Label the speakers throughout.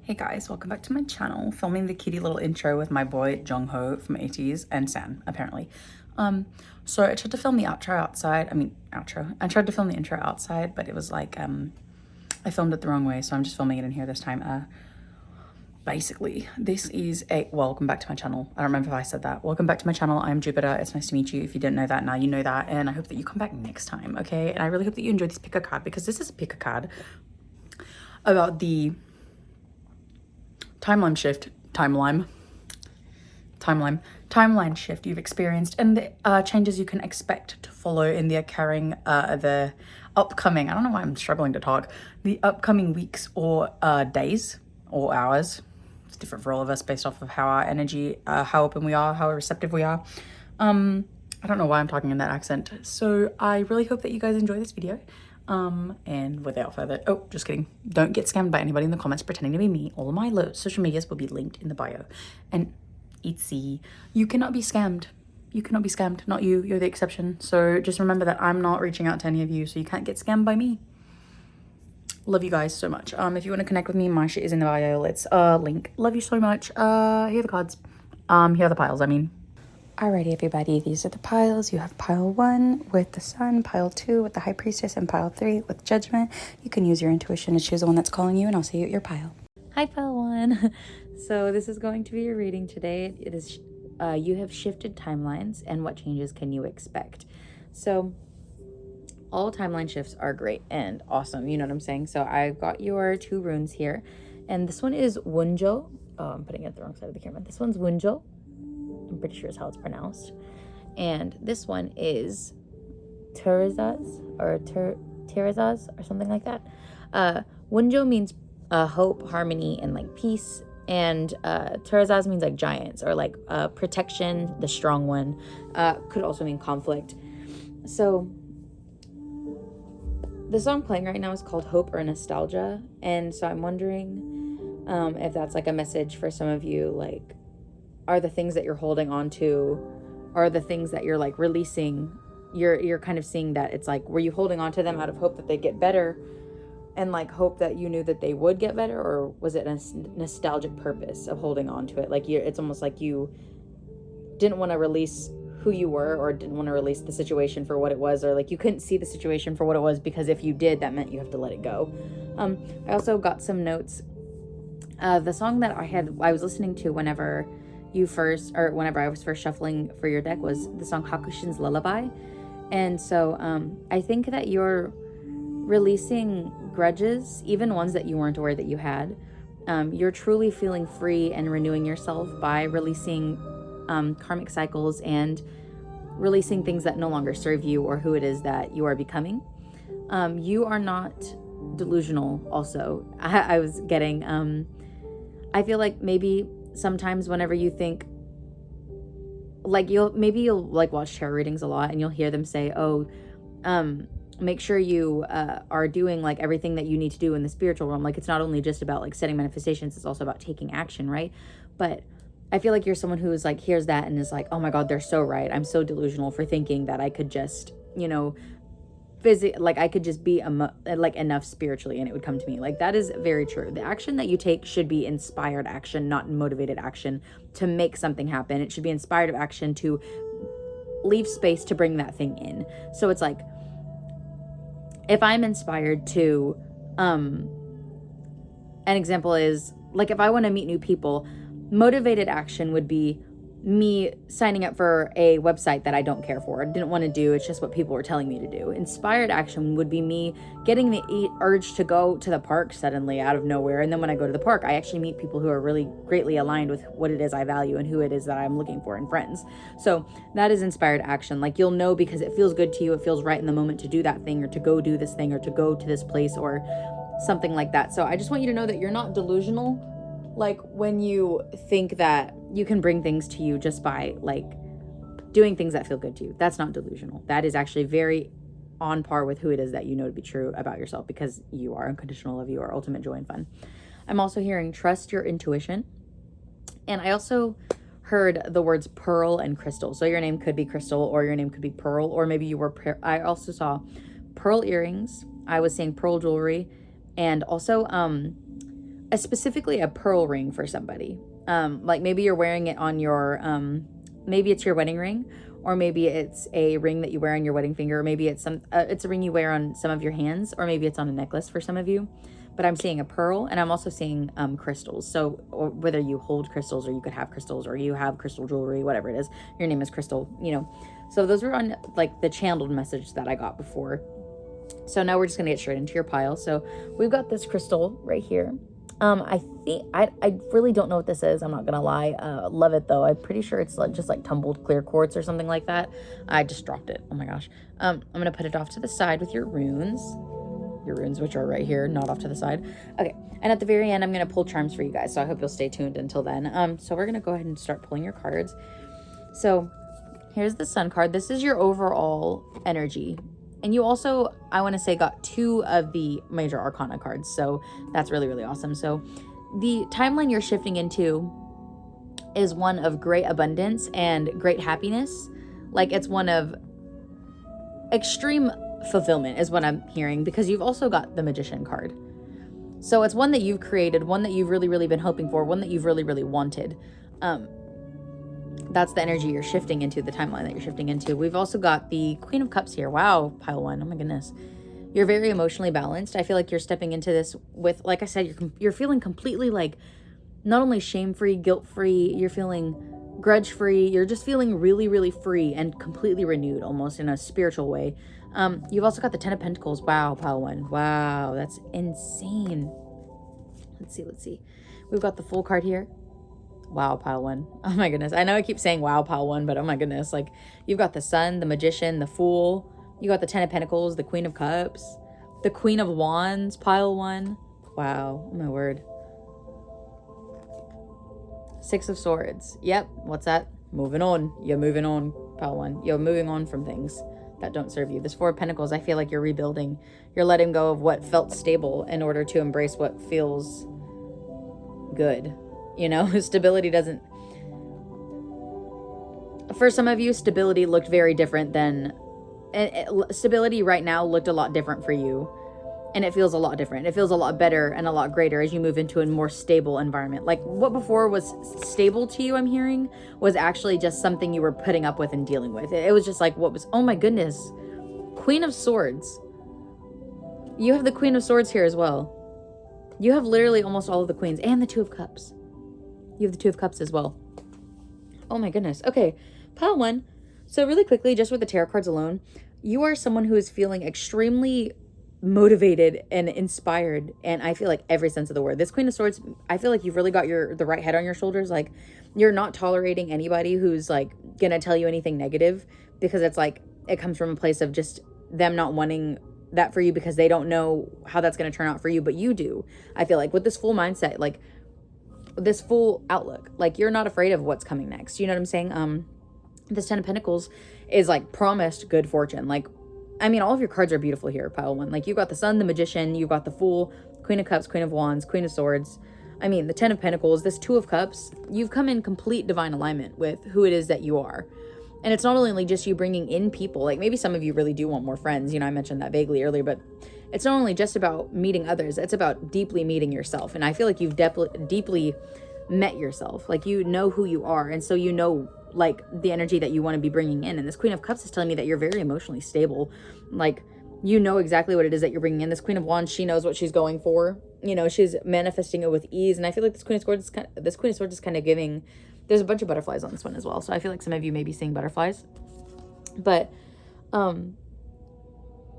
Speaker 1: Hey guys, welcome back to my channel. Filming the kitty little intro with my boy Jungho from 80s and Sam, apparently. So I tried to film the outro outside. I tried to film the intro outside, but it was like, I filmed it the wrong way, so I'm just filming it in here this time. Basically, this is welcome back to my channel. I don't remember if I said that. Welcome back to my channel. I'm Jupiter. It's nice to meet you. If you didn't know that, now you know that. And I hope that you come back next time, okay? And I really hope that you enjoy this pick a card, because this is a pick a card about the timeline shift you've experienced and the changes you can expect to follow in the upcoming, I don't know why I'm struggling to talk, the upcoming weeks or days or hours. It's different for all of us based off of how our energy, how open we are, how receptive we are. I don't know why I'm talking in that accent. So I really hope that you guys enjoy this video. And without further, just kidding. Don't get scammed by anybody in the comments pretending to be me. All of my social medias will be linked in the bio. And you cannot be scammed. You cannot be scammed. Not you. You're the exception. So just remember that I'm not reaching out to any of you, so you can't get scammed by me. Love you guys so much. If you want to connect with me, my shit is in the bio. Let's link. Love you so much. Here are the cards. Here are the piles, I mean. Alrighty, everybody, these are the piles. You have pile 1 with the sun, pile 2 with the high priestess, and pile 3 with judgment. You can use your intuition to choose the one that's calling you, and I'll see you at your pile.
Speaker 2: Hi, pile 1. So this is going to be your reading today. It is you have shifted timelines, and what changes can you expect? So all timeline shifts are great and awesome, you know what I'm saying? So I've got your 2 runes here, and this one is Wunjo. Oh, I'm putting it at the wrong side of the camera. This one's Wunjo. I'm pretty sure is how it's pronounced. And this one is Terazaz or something like that. Wunjo means hope, harmony, and like peace. And Terazaz means like giants or like protection, the strong one. Could also mean conflict. So the song playing right now is called Hope or Nostalgia. And so I'm wondering if that's like a message for some of you, like, are the things that you're holding on to, are the things that you're like releasing, you're kind of seeing that it's like, were you holding on to them out of hope that they get better and like hope that you knew that they would get better, or was it a nostalgic purpose of holding on to it? Like it's almost like you didn't want to release who you were, or didn't want to release the situation for what it was, or like you couldn't see the situation for what it was, because if you did, that meant you have to let it go. I also got some notes. The song that I was listening to whenever I was first shuffling for your deck was the song Hakushin's Lullaby. And so I think that you're releasing grudges, even ones that you weren't aware that you had. You're truly feeling free and renewing yourself by releasing karmic cycles and releasing things that no longer serve you or who it is that you are becoming. You are not delusional also. I was getting, I feel like maybe sometimes whenever you think, like you'll like watch tarot readings a lot, and you'll hear them say, make sure you are doing like everything that you need to do in the spiritual realm. Like it's not only just about like setting manifestations, it's also about taking action, right? But I feel like you're someone who is like, hears that and is like, oh my God, they're so right. I'm so delusional for thinking that I could just, like I could just be like enough spiritually and it would come to me. Like that is very true. The action that you take should be inspired action, not motivated action to make something happen. It should be inspired action to leave space to bring that thing in. So it's like, if I'm inspired to, an example is like, if I want to meet new people, motivated action would be me signing up for a website that I don't care for, didn't want to do. It's just what people were telling me to do. Inspired action would be me getting the urge to go to the park suddenly out of nowhere. And then when I go to the park, I actually meet people who are really greatly aligned with what it is I value and who it is that I'm looking for in friends. So that is inspired action. Like you'll know because it feels good to you. It feels right in the moment to do that thing, or to go do this thing, or to go to this place, or something like that. So I just want you to know that you're not delusional. Like when you think that you can bring things to you just by like doing things that feel good to you, that's not delusional. That is actually very on par with who it is that you know to be true about yourself, because you are unconditional love, you are ultimate joy and fun. I'm also hearing trust your intuition. And I also heard the words pearl and crystal. So your name could be Crystal, or your name could be Pearl, or maybe you were I also saw pearl earrings. I was saying pearl jewelry, and also specifically a pearl ring for somebody. Like maybe you're wearing it on your, maybe it's your wedding ring, or maybe it's a ring that you wear on your wedding finger, or maybe it's it's a ring you wear on some of your hands, or maybe it's on a necklace for some of you. But I'm seeing a pearl, and I'm also seeing crystals. So, or whether you hold crystals, or you could have crystals, or you have crystal jewelry, whatever it is, your name is Crystal, you know. So those were on like the channeled message that I got before. So now we're just gonna get straight into your pile. So we've got this crystal right here. I think I really don't know what this is. I'm not gonna lie. Love it though. I'm pretty sure it's like, just like tumbled clear quartz or something like that. I just dropped it. Oh my gosh. I'm gonna put it off to the side with your runes. Your runes, which are right here, not off to the side. Okay, and at the very end, I'm gonna pull charms for you guys. So I hope you'll stay tuned until then. So we're gonna go ahead and start pulling your cards. So here's the Sun card. This is your overall energy. And you also, I want to say, got 2 of the major arcana cards. So that's really, really awesome. So the timeline you're shifting into is one of great abundance and great happiness. Like it's one of extreme fulfillment is what I'm hearing, because you've also got the Magician card. So it's one that you've created, one that you've really, really been hoping for, one that you've really, really wanted. That's the energy you're shifting into, the timeline that you're shifting into. We've also got the Queen of Cups here. Wow, pile 1. Oh my goodness. You're very emotionally balanced. I feel like you're stepping into this with, like I said, you're feeling completely like not only shame-free, guilt-free, you're feeling grudge-free. You're just feeling really, really free and completely renewed, almost in a spiritual way. You've also got the 10 of Pentacles. Wow, pile 1. Wow, that's insane. Let's see. We've got the Fool card here. Wow, pile 1. Oh my goodness. I know I keep saying wow, pile 1, but oh my goodness. Like you've got the Sun, the Magician, the Fool. You got the 10 of Pentacles, the Queen of Cups, the Queen of Wands, pile 1. Wow, oh my word. 6 of Swords. Yep, what's that? Moving on. You're moving on, pile 1. You're moving on from things that don't serve you. This 4 of Pentacles, I feel like you're rebuilding. You're letting go of what felt stable in order to embrace what feels good. You know, stability doesn't... For some of you, stability looked very different than... Stability right now looked a lot different for you. And it feels a lot different. It feels a lot better and a lot greater as you move into a more stable environment. Like what before was stable to you, I'm hearing, was actually just something you were putting up with and dealing with. It was just like what was... Oh my goodness. Queen of Swords. You have the Queen of Swords here as well. You have literally almost all of the queens and the 2 of Cups. You have the 2 of Cups as well. Oh my goodness. Okay, pile 1. So really quickly, just with the tarot cards alone, you are someone who is feeling extremely motivated and inspired, and I feel like every sense of the word. This Queen of Swords, I feel like you've really got the right head on your shoulders. Like you're not tolerating anybody who's like gonna tell you anything negative, because it's like it comes from a place of just them not wanting that for you because they don't know how that's going to turn out for you, but you do. I feel like with this full mindset, like this full outlook, like you're not afraid of what's coming next. You know what I'm saying? This 10 of Pentacles is like promised good fortune. Like, I mean, all of your cards are beautiful here, pile 1. Like you've got the Sun, the Magician, you've got the Fool, Queen of Cups, Queen of Wands, Queen of Swords. I mean, the 10 of Pentacles, this 2 of Cups, you've come in complete divine alignment with who it is that you are. And it's not only just you bringing in people, like maybe some of you really do want more friends. You know, I mentioned that vaguely earlier, but it's not only just about meeting others, it's about deeply meeting yourself. And I feel like you've deeply met yourself. Like you know who you are. And so you know, like the energy that you want to be bringing in. And this Queen of Cups is telling me that you're very emotionally stable. Like you know exactly what it is that you're bringing in. This Queen of Wands, she knows what she's going for. You know, she's manifesting it with ease. And I feel like this Queen of Swords is kind of giving... There's a bunch of butterflies on this one as well. So I feel like some of you may be seeing butterflies. But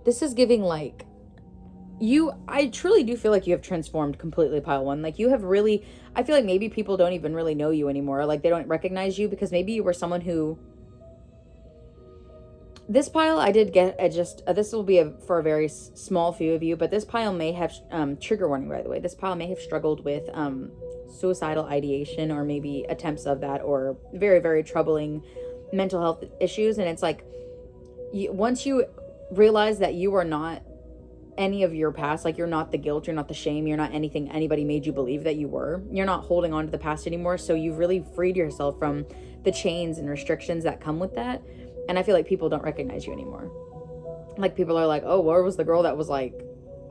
Speaker 2: this is giving like... I truly do feel like you have transformed completely, pile 1. Like you have really... I feel like maybe people don't even really know you anymore. Like they don't recognize you because maybe you were someone who... This pile I did get this will be for a very small few of you, but this pile may have... trigger warning, by the way. This pile may have struggled with... suicidal ideation or maybe attempts of that, or very, very troubling mental health issues. And it's like once you realize that you are not any of your past, like you're not the guilt, you're not the shame, you're not anything anybody made you believe that you were, you're not holding on to the past anymore. So you've really freed yourself from the chains and restrictions that come with that. And I feel like people don't recognize you anymore. Like people are like, oh, where was the girl that was like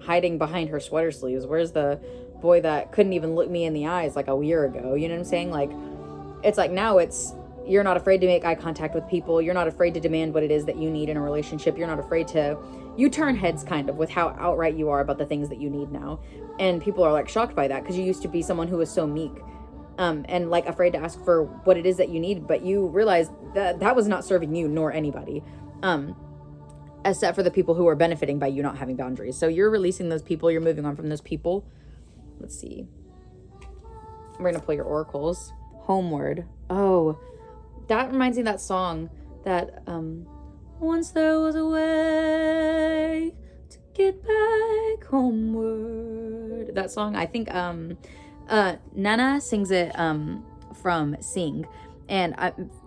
Speaker 2: hiding behind her sweater sleeves? Where's the boy that couldn't even look me in the eyes like a year ago. You know what I'm saying? Like, it's like now you're not afraid to make eye contact with people. You're not afraid to demand what it is that you need in a relationship. You're not afraid you turn heads kind of with how outright you are about the things that you need now. And people are like shocked by that, because you used to be someone who was so meek, and like afraid to ask for what it is that you need. But you realize that was not serving you nor anybody, except for the people who are benefiting by you not having boundaries. So you're releasing those people. You're moving on from those people. Let's see. We're going to pull your oracles. Homeward. Oh, that reminds me of that song that, once there was a way to get back homeward. That song, I think, Nana sings it, from Sing. And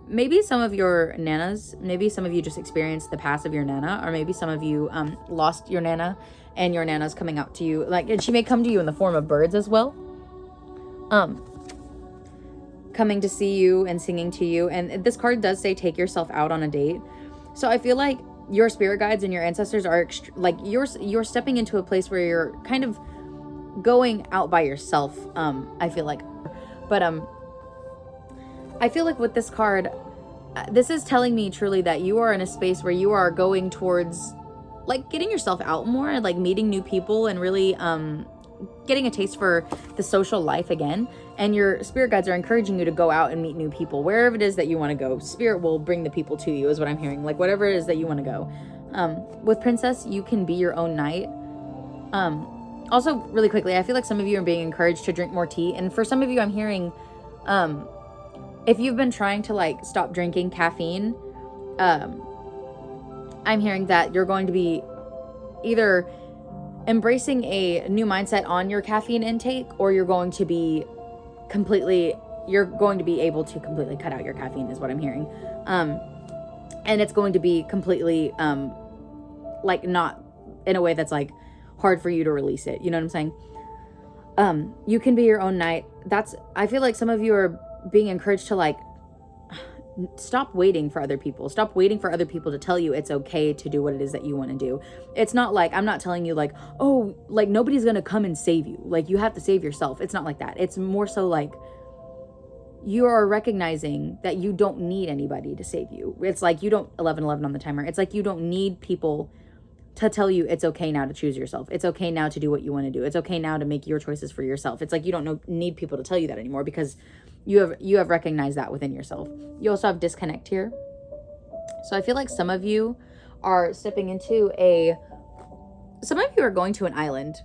Speaker 2: maybe some of your nanas, maybe some of you just experienced the past of your nana, or maybe some of you, lost your nana, and your nana's coming out to you. Like, and she may come to you in the form of birds as well. Coming to see you and singing to you. And this card does say take yourself out on a date. So I feel like your spirit guides and your ancestors are like you're stepping into a place where you're kind of going out by yourself. I feel like, but I feel like with this card, this is telling me truly that you are in a space where you are going towards like getting yourself out more and like meeting new people and really getting a taste for the social life again. And your spirit guides are encouraging you to go out and meet new people. Wherever it is that you want to go, spirit will bring the people to you, is what I'm hearing. Like, whatever it is that you want to go. With Princess, you can be your own knight. Also, really quickly, I feel like some of you are being encouraged to drink more tea. And for some of you, I'm hearing, if you've been trying to, like, stop drinking caffeine, I'm hearing that you're going to be either embracing a new mindset on your caffeine intake, or you're going to be able to completely cut out your caffeine, is what I'm hearing. And it's going to be completely, like, not in a way that's like hard for you to release it. You know what I'm saying? You can be your own knight. I feel like some of you are being encouraged to like, stop waiting for other people. Stop waiting for other people to tell you it's okay to do what it is that you want to do. It's not like, I'm not telling you like, oh, like nobody's going to come and save you. Like you have to save yourself. It's not like that. It's more so like you are recognizing that you don't need anybody to save you. It's like you don't 11 on the timer. It's like you don't need people to tell you it's okay now to choose yourself. It's okay now to do what you want to do. It's okay now to make your choices for yourself. It's like you don't need people to tell you that anymore, because you have recognized that within yourself. You also have disconnect here. So I feel like some of you are stepping into some of you are going to an island.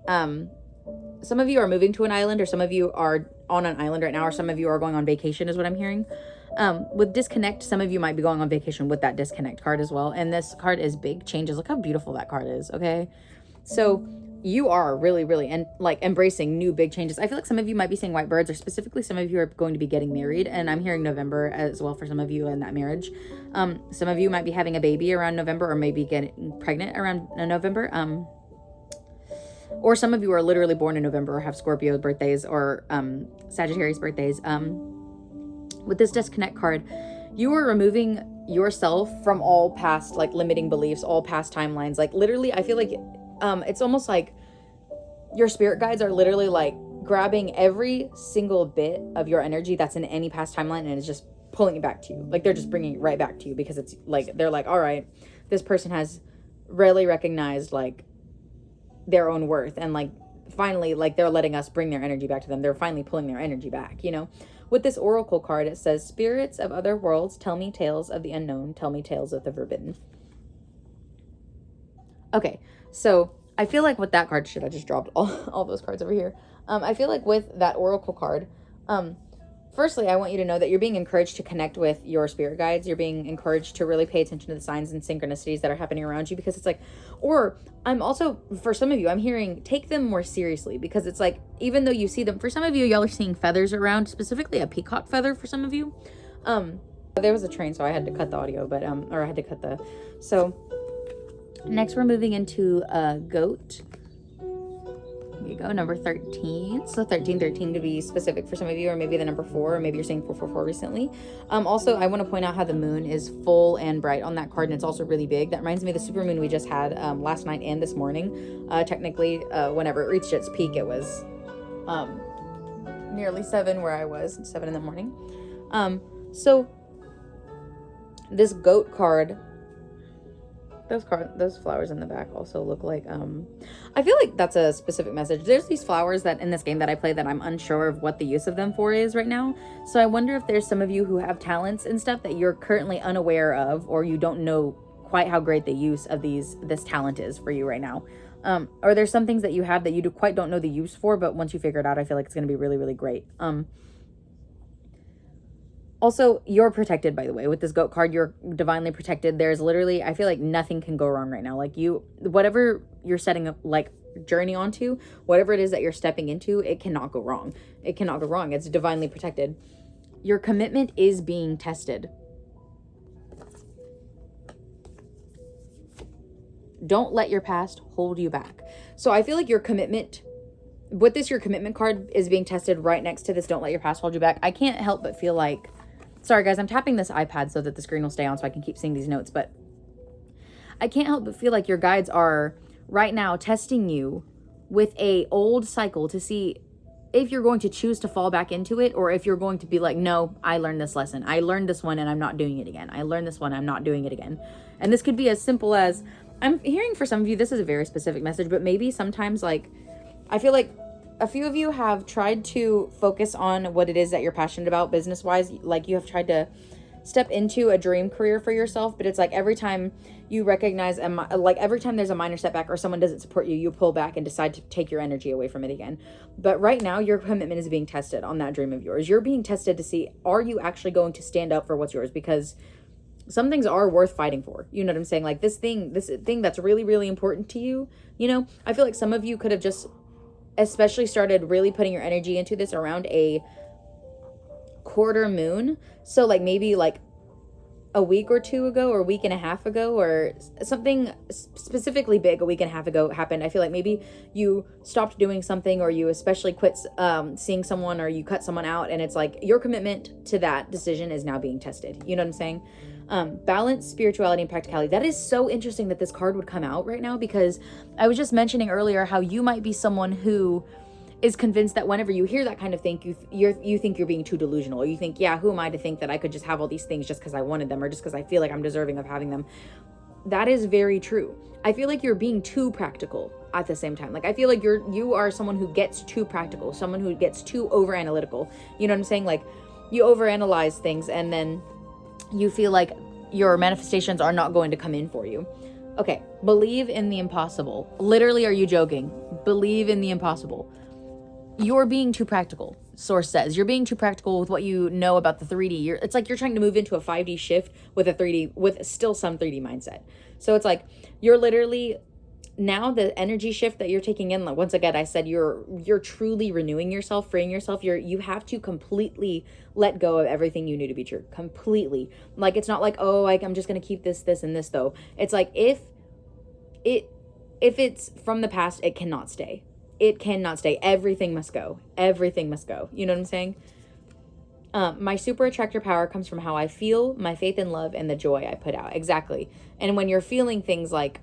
Speaker 2: Some of you are moving to an island, or some of you are on an island right now, or some of you are going on vacation, is what I'm hearing. With disconnect, some of you might be going on vacation with that disconnect card as well. And this card is big changes. Look how beautiful that card is. Okay. So you are really, really embracing new big changes. I feel like some of you might be seeing white birds, or specifically some of you are going to be getting married. And I'm hearing November as well for some of you in that marriage. Some of you might be having a baby around November, or maybe getting pregnant around November. Or some of you are literally born in November, or have Scorpio birthdays, or Sagittarius birthdays. With this disconnect card, you are removing yourself from all past like limiting beliefs, all past timelines. Like literally, I feel like it's almost like your spirit guides are literally like grabbing every single bit of your energy that's in any past timeline, and it's just pulling it back to you. Like they're just bringing it right back to you, because it's like they're like, all right, this person has really recognized like their own worth, and like finally like they're letting us bring their energy back to them. They're finally pulling their energy back, you know. With this oracle card, it says, spirits of other worlds, tell me tales of the unknown, tell me tales of the forbidden. Okay, so I feel like with that card, shit, I just dropped all those cards over here. I feel like with that oracle card, firstly, I want you to know that you're being encouraged to connect with your spirit guides. You're being encouraged to really pay attention to the signs and synchronicities that are happening around you, because it's like, or I'm also, for some of you, I'm hearing take them more seriously, because it's like, even though you see them, for some of you, y'all are seeing feathers around, specifically a peacock feather for some of you. There was a train, so I had to cut the audio, but, or I had to cut so next we're moving into goat. There you go, number 13. So 13 to be specific for some of you, or maybe the number 4, or maybe you're saying 444 recently. Also, I want to point out how the moon is full and bright on that card, and it's also really big. That reminds me of the super moon we just had last night and this morning. Technically, whenever it reached its peak, it was nearly 7 where I was, 7 in the morning. So this goat card, those flowers in the back also look like, I feel like that's a specific message. There's these flowers that in this game that I play that I'm unsure of what the use of them for is right now. So I wonder if there's some of you who have talents and stuff that you're currently unaware of, or you don't know quite how great the use of this talent is for you right now. Or there's some things that you have that you don't know the use for, but once you figure it out, I feel like it's going to be really, really great. Also, you're protected, by the way. With this goat card, you're divinely protected. There's literally, I feel like nothing can go wrong right now. Like whatever you're setting up, like journey onto, whatever it is that you're stepping into, it cannot go wrong. It cannot go wrong. It's divinely protected. Your commitment is being tested. Don't let your past hold you back. So I feel like your commitment, with this, your commitment card is being tested right next to this don't let your past hold you back. I can't help but feel like, sorry guys, I'm tapping this iPad so that the screen will stay on so I can keep seeing these notes, but I can't help but feel like your guides are right now testing you with a old cycle to see if you're going to choose to fall back into it, or if you're going to be like, no, I learned this lesson. I learned this one and I'm not doing it again. I learned this one, I'm not doing it again. And this could be as simple as, I'm hearing for some of you, this is a very specific message, but maybe sometimes, like, I feel like a few of you have tried to focus on what it is that you're passionate about business-wise. Like, you have tried to step into a dream career for yourself, but it's like every time you recognize, every time there's a minor setback or someone doesn't support you, you pull back and decide to take your energy away from it again. But right now, your commitment is being tested on that dream of yours. You're being tested to see, are you actually going to stand up for what's yours? Because some things are worth fighting for. You know what I'm saying? Like this thing that's really, really important to you. You know, I feel like some of you could have just especially started really putting your energy into this around a quarter moon. So like maybe like a week or two ago, or a week and a half ago, or something specifically big a week and a half ago happened. I feel like maybe you stopped doing something, or you especially quit seeing someone, or you cut someone out, and it's like your commitment to that decision is now being tested. You know what I'm saying? Balance, spirituality, and practicality. That is so interesting that this card would come out right now, because I was just mentioning earlier how you might be someone who is convinced that whenever you hear that kind of thing, you think you're being too delusional, or you think, yeah, who am I to think that I could just have all these things just because I wanted them, or just because I feel like I'm deserving of having them. That is very true. I feel like you're being too practical at the same time. Like, I feel like you are someone who gets too practical, someone who gets too over analytical. You know what I'm saying? Like, you overanalyze things, and then you feel like your manifestations are not going to come in for you. Okay, believe in the impossible. Literally, are you joking? Believe in the impossible. You're being too practical, source says. You're being too practical with what you know about the 3D. It's like you're trying to move into a 5D shift with a 3D, with still some 3D mindset. So it's like you're literally, now the energy shift that you're taking in, like, once again, I said you're truly renewing yourself, freeing yourself. You have to completely let go of everything you knew to be true. Completely. Like, it's not like, oh, like, I'm just going to keep this, and this, though. It's like, if it's from the past, it cannot stay. It cannot stay. Everything must go. Everything must go. You know what I'm saying? My super attractor power comes from how I feel, my faith in love, and the joy I put out. Exactly. And when you're feeling things like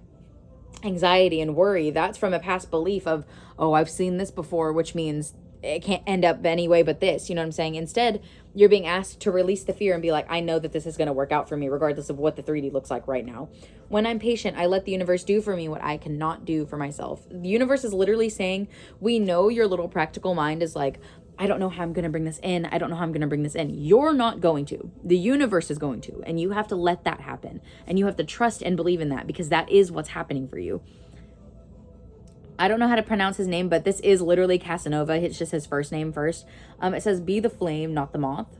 Speaker 2: anxiety and worry, that's from a past belief of, oh, I've seen this before, which means it can't end up any way but this. You know what I'm saying? Instead, you're being asked to release the fear and be like, I know that this is going to work out for me regardless of what the 3D looks like right now. When I'm patient, I let the universe do for me what I cannot do for myself. The universe is literally saying, we know your little practical mind is like, I don't know how I'm going to bring this in. I don't know how I'm going to bring this in. You're not going to. The universe is going to. And you have to let that happen. And you have to trust and believe in that, because that is what's happening for you. I don't know how to pronounce his name, but this is literally Casanova. It's just his first name first. It says, be the flame, not the moth.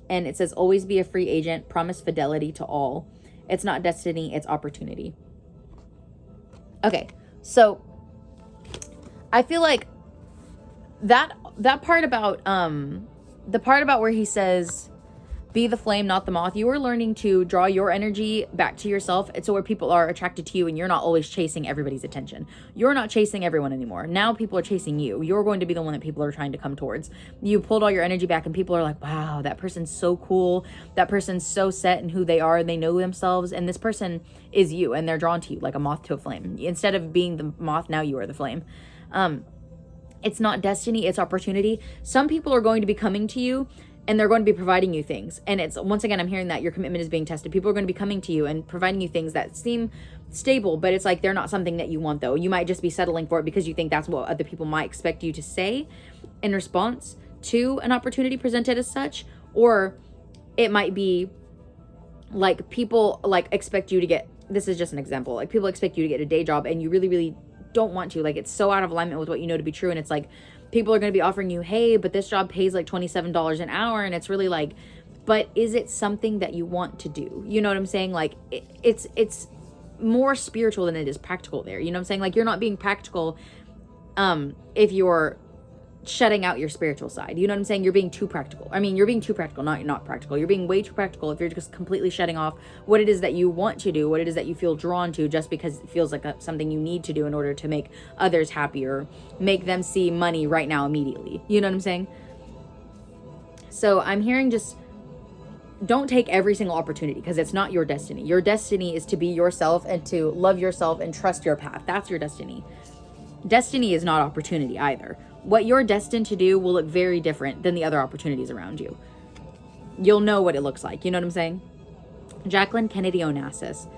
Speaker 2: And it says, always be a free agent. Promise fidelity to all. It's not destiny, it's opportunity. Okay, so I feel like that part about the part about where he says be the flame, not the moth, you are learning to draw your energy back to yourself. It's so where people are attracted to you, and you're not always chasing everybody's attention. You're not chasing everyone anymore. Now people are chasing you. You're going to be the one that people are trying to come towards. You pulled all your energy back, and people are like, wow, that person's so cool. That person's so set in who they are. They know themselves, and this person is you, and they're drawn to you like a moth to a flame. Instead of being the moth, now you are the flame. It's not destiny, it's opportunity. Some people are going to be coming to you and they're going to be providing you things. And it's, once again, I'm hearing that your commitment is being tested. People are going to be coming to you and providing you things that seem stable, but it's like they're not something that you want, though. You might just be settling for it because you think that's what other people might expect you to say in response to an opportunity presented as such. Or it might be like people like expect you to get, this is just an example, like people expect you to get a day job and you really, really don't want to. Like, it's so out of alignment with what you know to be true. And it's like, people are going to be offering you, hey, but this job pays like $27 an hour. And it's really like, but is it something that you want to do? You know what I'm saying? Like, it's more spiritual than it is practical there. You know what I'm saying? Like, you're not being practical if you're shutting out your spiritual side. You know what I'm saying? You're being too practical. I mean, you're being too practical, not practical. You're being way too practical if you're just completely shutting off what it is that you want to do, what it is that you feel drawn to, just because it feels like something you need to do in order to make others happier, make them see money right now immediately. You know what I'm saying? So I'm hearing, just don't take every single opportunity, because it's not your destiny. Your destiny is to be yourself and to love yourself and trust your path. That's your destiny. Destiny is not opportunity either. What you're destined to do will look very different than the other opportunities around you. You'll know what it looks like. You know what I'm saying? Jacqueline Kennedy Onassis.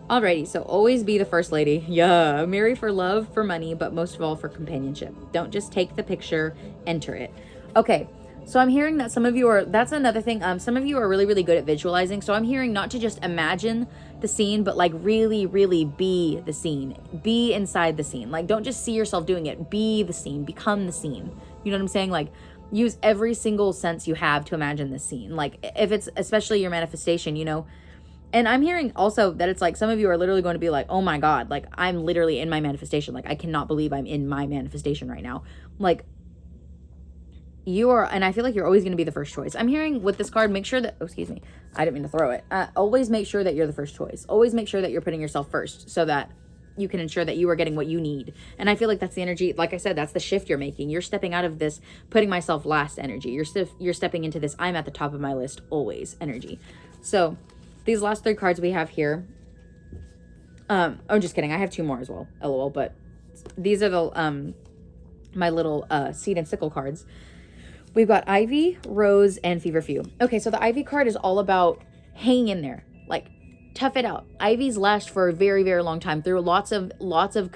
Speaker 2: Alrighty, so always be the first lady. Yeah, marry for love, for money, but most of all for companionship. Don't just take the picture, enter it. Okay, so I'm hearing that some of you are, that's another thing, some of you are really, really good at visualizing. So I'm hearing not to just imagine the scene, but like really, really be the scene. Be inside the scene. Like, don't just see yourself doing it. Be the scene. Become the scene. You know what I'm saying? Like, use every single sense you have to imagine this scene. Like, if it's especially your manifestation, you know. And I'm hearing also that it's like some of you are literally going to be like, oh my God, like I'm literally in my manifestation. Like, I cannot believe I'm in my manifestation right now. Like, you are, and I feel like you're always going to be the first choice. I'm hearing with this card, make sure that, oh, excuse me, I didn't mean to throw it. Always make sure that you're the first choice. Always make sure that you're putting yourself first so that you can ensure that you are getting what you need. And I feel like that's the energy, like I said, that's the shift you're making. You're stepping out of this putting myself last energy. You're stepping into this I'm at the top of my list always energy. So these last 3 cards we have here, I'm just kidding. I have 2 more as well, LOL, but these are the, my little seed and sickle cards. We've got Ivy, Rose, and Feverfew. Okay, so the Ivy card is all about hang in there, like tough it out. Ivies last for a very, very long time through lots of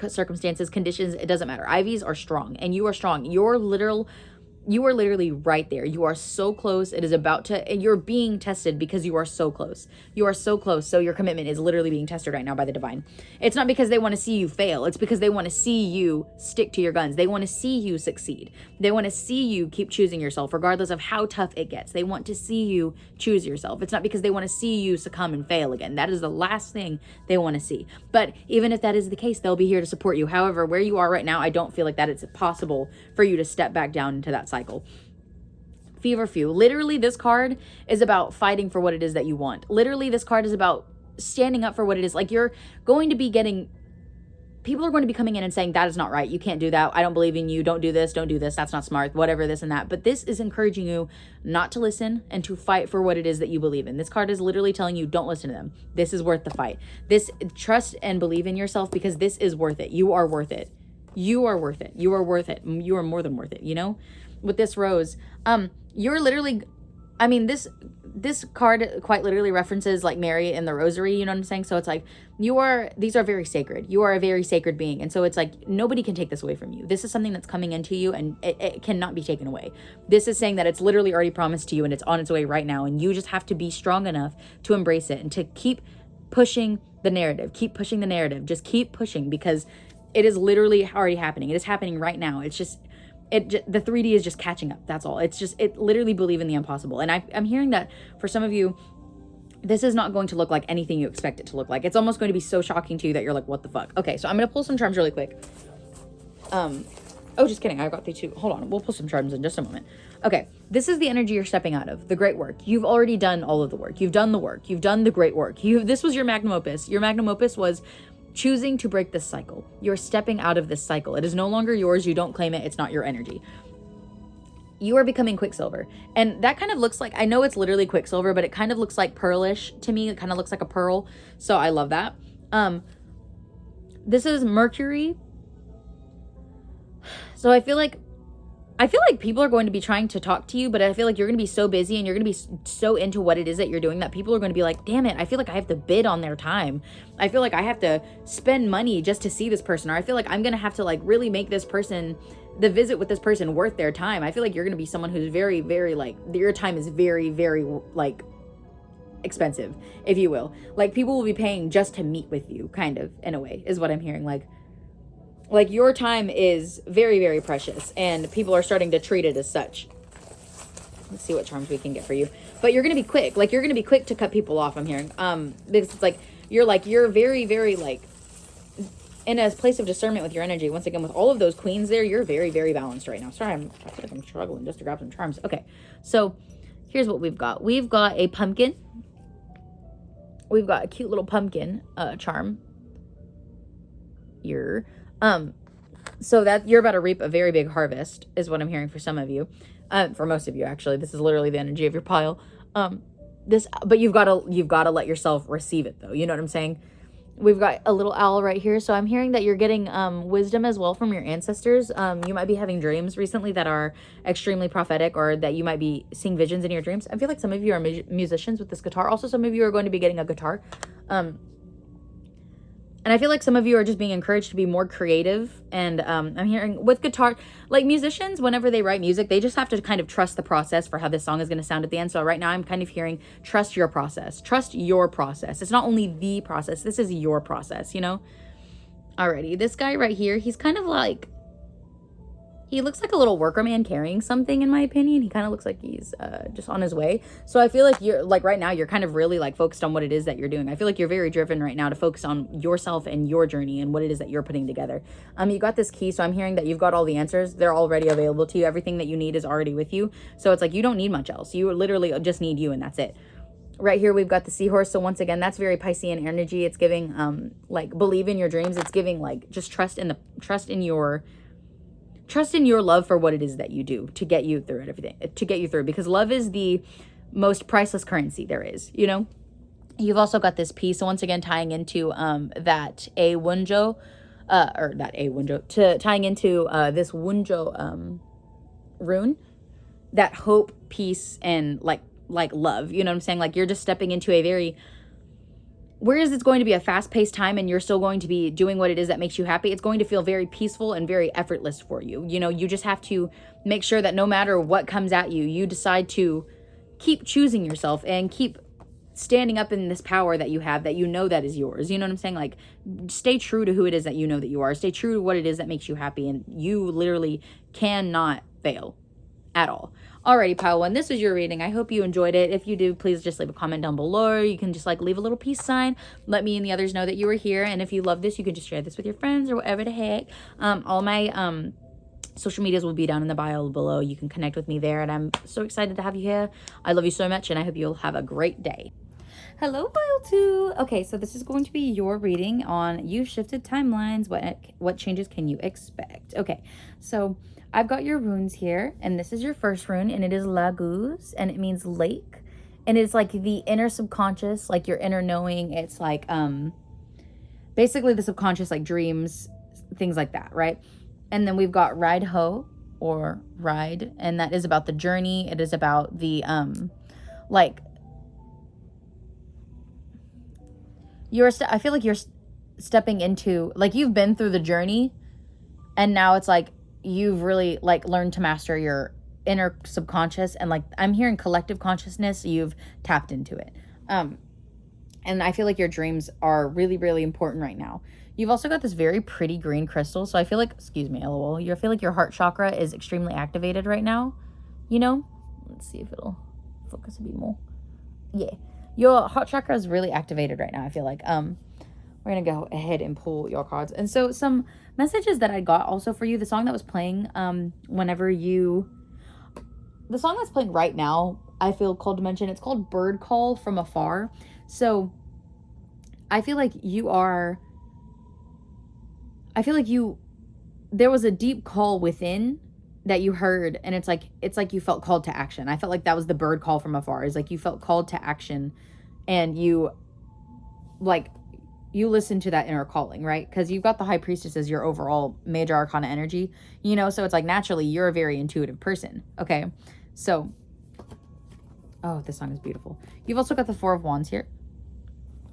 Speaker 2: circumstances, conditions. It doesn't matter. Ivies are strong, and you are strong. You are literally right there. You are so close. It is about to, and you're being tested because you are so close. You are so close. So your commitment is literally being tested right now by the divine. It's not because they want to see you fail. It's because they want to see you stick to your guns. They want to see you succeed. They want to see you keep choosing yourself regardless of how tough it gets. They want to see you choose yourself. It's not because they want to see you succumb and fail again. That is the last thing they want to see. But even if that is the case, they'll be here to support you. However, where you are right now, I don't feel like that it's possible for you to step back down into that cycle. Feverfew. Literally, this card is about fighting for what it is that you want. Literally, this card is about standing up for what it is. Like, you're going to be getting, people are going to be coming in and saying, that is not right. You can't do that. I don't believe in you. Don't do this. Don't do this. That's not smart. Whatever, this and that. But this is encouraging you not to listen and to fight for what it is that you believe in. This card is literally telling you, don't listen to them. This is worth the fight. This, trust and believe in yourself, because this is worth it. You are worth it. You are worth it. You are worth it. You are more than worth it, you know? With this Rose, you're literally, I mean, this card quite literally references like Mary and the rosary, you know what I'm saying? So it's like, these are very sacred. You are a very sacred being. And so it's like, nobody can take this away from you. This is something that's coming into you, and it cannot be taken away. This is saying that it's literally already promised to you, and it's on its way right now. And you just have to be strong enough to embrace it and to keep pushing the narrative. Keep pushing the narrative. Just keep pushing, because it is literally already happening. It is happening right now. It's just, the 3D is just catching up. That's all. It's just, it literally believe in the impossible. And I'm hearing that for some of you, this is not going to look like anything you expect it to look like. It's almost going to be so shocking to you that you're like, what the fuck? Okay, so I'm going to pull some charms really quick. Oh, just kidding. I've got the 2. Hold on. We'll pull some charms in just a moment. Okay, this is the energy you're stepping out of. The great work. You've already done all of the work. You've done the work. You've done the great work. This was your magnum opus. Your magnum opus was choosing to break this cycle. You're stepping out of this cycle. It is no longer yours. You don't claim it. It's not your energy. You are becoming Quicksilver. And that kind of looks like, I know it's literally Quicksilver, but it kind of looks like pearlish to me. It kind of looks like a pearl. So I love that. This is Mercury. So I feel like I feel like people are going to be trying to talk to you, but I feel like you're going to be so busy and you're going to be so into what it is that you're doing that people are going to be like, damn it, I feel like I have to bid on their time. I feel like I have to spend money just to see this person. Or I feel like I'm going to have to like really make this person, the visit with this person, worth their time. I feel like you're going to be someone who's very, very like, your time is very, very like expensive, if you will. Like people will be paying just to meet with you, kind of, in a way, is what I'm hearing. Like your time is very, very precious and people are starting to treat it as such. Let's see what charms we can get for you. But you're going to be quick. Like you're going to be quick to cut people off, I'm hearing. Because it's like you're very, very like in a place of discernment with your energy. Once again, with all of those queens there, you're very, very balanced right now. Sorry, I feel like I'm struggling just to grab some charms. Okay. So here's what we've got. We've got a pumpkin. We've got a cute little pumpkin charm. So that you're about to reap a very big harvest is what I'm hearing for some of you. For most of you, actually. This is literally the energy of your pile. But you've got to let yourself receive it though. You know what I'm saying? We've got a little owl right here. So I'm hearing that you're getting wisdom as well from your ancestors. You might be having dreams recently that are extremely prophetic, or that you might be seeing visions in your dreams. I feel like some of you are musicians with this guitar. Also, some of you are going to be getting a guitar. And I feel like some of you are just being encouraged to be more creative. And I'm hearing with guitar, like musicians, whenever they write music, they just have to kind of trust the process for how this song is going to sound at the end. So right now I'm kind of hearing, trust your process. Trust your process. It's not only the process. This is your process, you know? Alrighty. This guy right here, he's kind of like, he looks like a little worker man carrying something, in my opinion. He kind of looks like he's just on his way. So I feel like you're like right now, you're kind of really like focused on what it is that you're doing. I feel like you're very driven right now to focus on yourself and your journey and what it is that you're putting together. You got this key. So I'm hearing that you've got all the answers. They're already available to you. Everything that you need is already with you. So it's like, you don't need much else. You literally just need you, and that's it. Right here, we've got the seahorse. So once again, that's very Piscean energy. It's giving like believe in your dreams. It's giving like just trust in your love for what it is that you do to get you through it, because love is the most priceless currency there is, you know? You've also got this piece. So once again, tying into tying into this Wunjo rune, that hope, peace, and like love, you know what I'm saying? Like you're just stepping into a very, whereas it's going to be a fast-paced time and you're still going to be doing what it is that makes you happy, it's going to feel very peaceful and very effortless for you. You know, you just have to make sure that no matter what comes at you, you decide to keep choosing yourself and keep standing up in this power that you have, that you know that is yours. You know what I'm saying? Like, stay true to who it is that you know that you are. Stay true to what it is that makes you happy, and you literally cannot fail at all. Alrighty, pile one, this was your reading. I hope you enjoyed it. If you do, please just leave a comment down below. You can just like leave a little peace sign. Let me and the others know that you were here. And if you love this, you can just share this with your friends or whatever the heck. All my social medias will be down in the bio below. You can connect with me there. And I'm so excited to have you here. I love you so much, and I hope you'll have a great day. Hello, pile 2. Okay, so this is going to be your reading on you've shifted timelines. What changes can you expect? Okay, so I've got your runes here, and this is your first rune, and it is Laguz, and it means lake, and it's like the inner subconscious, like your inner knowing. It's like basically the subconscious, like dreams, things like that, right? And then we've got ride ho, or ride, and that is about the journey. It is about the like I feel like you're stepping into, like, you've been through the journey, and now it's like you've really like learned to master your inner subconscious, and like I'm hearing collective consciousness, you've tapped into it. And I feel like your dreams are really, really important right now. You've also got this very pretty green crystal. So I feel like, excuse me, lol, I feel like your heart chakra is extremely activated right now, you know? Let's see if it'll focus a bit more. Yeah, your heart chakra is really activated right now, I feel like. We're gonna go ahead and pull your cards. And so some messages that I got also for you, the song that was playing the song that's playing right now, I feel called to mention, it's called Bird Call from Afar. So I feel like there was a deep call within that you heard, and it's like you felt called to action. I felt like that was the bird call from afar. It's like you felt called to action, and you like you listen to that inner calling, right? Because you've got the high priestess as your overall major arcana energy, you know, so it's like naturally you're a very intuitive person. Okay. So, oh, this song is beautiful. You've also got the Four of Wands here.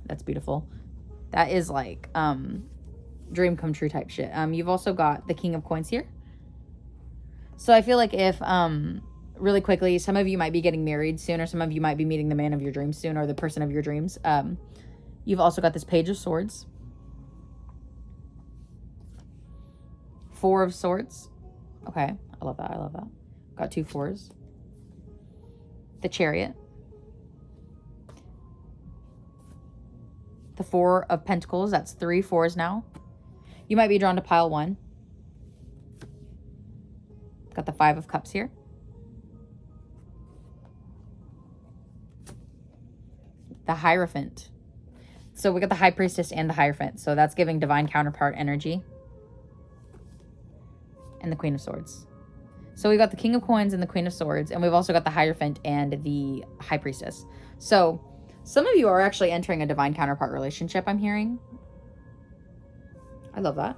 Speaker 2: That's beautiful. That is like dream come true type shit. You've also got the King of Coins here. So I feel like if really quickly, some of you might be getting married soon, or some of you might be meeting the man of your dreams soon, or the person of your dreams. You've also got this Page of Swords. Four of Swords. Okay, I love that. I love that. Got 2 fours. The Chariot. The Four of Pentacles. That's 3 fours now. You might be drawn to pile 1. Got the 5 of Cups here. The Hierophant. So we got the High Priestess and the Hierophant. So that's giving divine counterpart energy. And the Queen of Swords. So we've got the King of Coins and the Queen of Swords. And we've also got the Hierophant and the High Priestess. So some of you are actually entering a divine counterpart relationship, I'm hearing. I love that.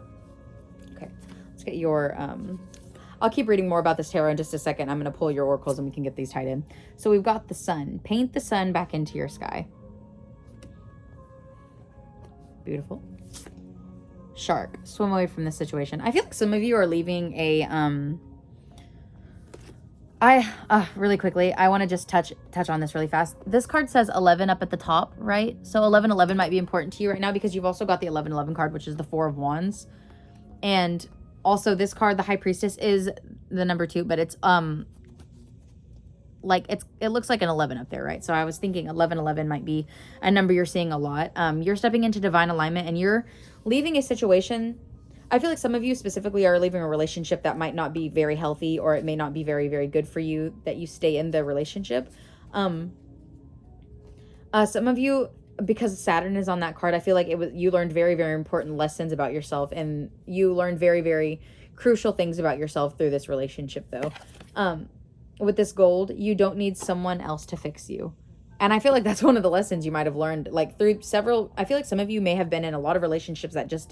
Speaker 2: Okay. Let's get your... I'll keep reading more about this tarot in just a second. I'm going to pull your oracles and we can get these tied in. So we've got the sun. Paint the sun back into your sky. Beautiful. Shark. Swim away from this situation. I feel like some of you are leaving a... really quickly, I want to just touch on this really fast. This card says 11 up at the top, right? So 1111 might be important to you right now because you've also got the 1111 card, which is the Four of Wands. And also this card, the High Priestess, is the number 2, but it's like it looks like an 11 up there, right? So I was thinking 1111 might be a number you're seeing a lot. You're stepping into divine alignment and you're leaving a situation. I feel like some of you specifically are leaving a relationship that might not be very healthy, or it may not be very, very good for you that you stay in the relationship. Some of you, because Saturn is on that card, I feel like you learned very, very important lessons about yourself, and you learned very, very crucial things about yourself through this relationship, though. With this gold, you don't need someone else to fix you. And I feel like that's one of the lessons you might have learned, like through several, I feel like some of you may have been in a lot of relationships that just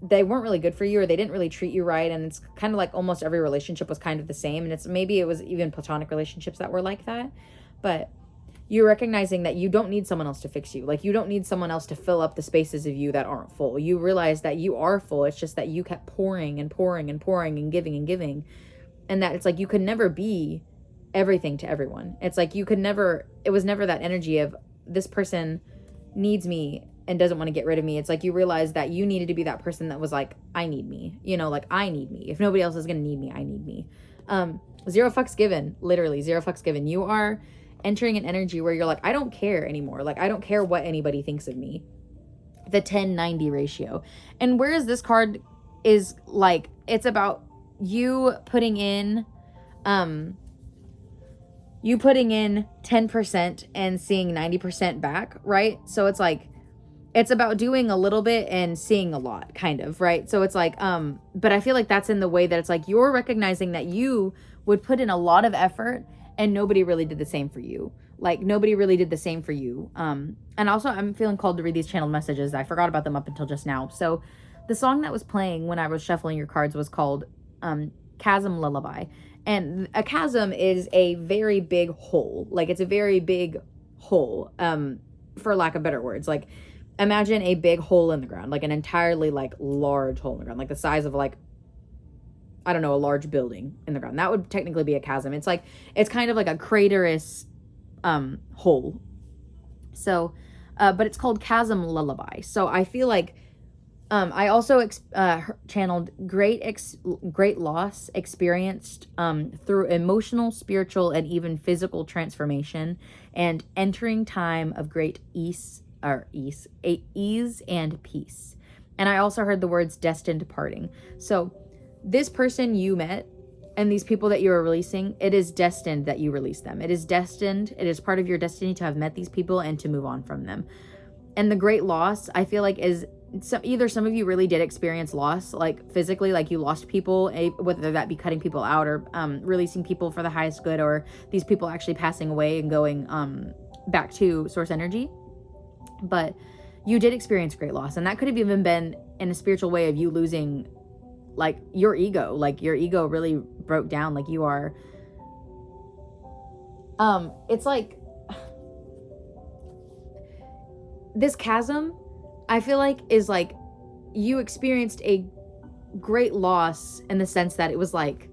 Speaker 2: they weren't really good for you, or they didn't really treat you right. And it's kind of like almost every relationship was kind of the same. And maybe it was even platonic relationships that were like that. But you're recognizing that you don't need someone else to fix you. Like, you don't need someone else to fill up the spaces of you that aren't full. You realize that you are full. It's just that you kept pouring and pouring and pouring and giving and giving. And that it's like you could never be everything to everyone. It's like it was never that energy of this person needs me and doesn't want to get rid of me. It's like you realize that you needed to be that person that was like, I need me. You know, like, I need me. If nobody else is going to need me, I need me. 0 fucks given. Literally 0 fucks given. You are entering an energy where you're like, I don't care anymore. Like, I don't care what anybody thinks of me. The 10-90 ratio. And whereas this card is like, it's about you putting in 10% and seeing 90% back, right? So it's like, it's about doing a little bit and seeing a lot, kind of, right? So it's like, but I feel like that's in the way that it's like you're recognizing that you would put in a lot of effort and nobody really did the same for you. Like, nobody really did the same for you. And also, I'm feeling called to read these channeled messages. I forgot about them up until just now. So the song that was playing when I was shuffling your cards was called Chasm Lullaby. And a chasm is a very big hole. Like, it's a very big hole, for lack of better words. Like, imagine a big hole in the ground, like an entirely like large hole in the ground, like the size of like, I don't know, a large building in the ground. That would technically be a chasm. It's like, it's kind of like a craterous hole. So, but it's called Chasm Lullaby. So I feel like I also channeled great loss experienced through emotional, spiritual, and even physical transformation, and entering time of great ease and peace. And I also heard the words destined parting. So this person you met and these people that you are releasing, it is destined that you release them. It is destined. It is part of your destiny to have met these people and to move on from them. And the great loss, I feel like, is either some of you really did experience loss, like physically, like you lost people, whether that be cutting people out or releasing people for the highest good, or these people actually passing away and going back to source energy. But you did experience great loss, and that could have even been in a spiritual way of you losing like your ego. Like your ego really broke down. Like you are, it's like this chasm, I feel like, is like you experienced a great loss in the sense that it was like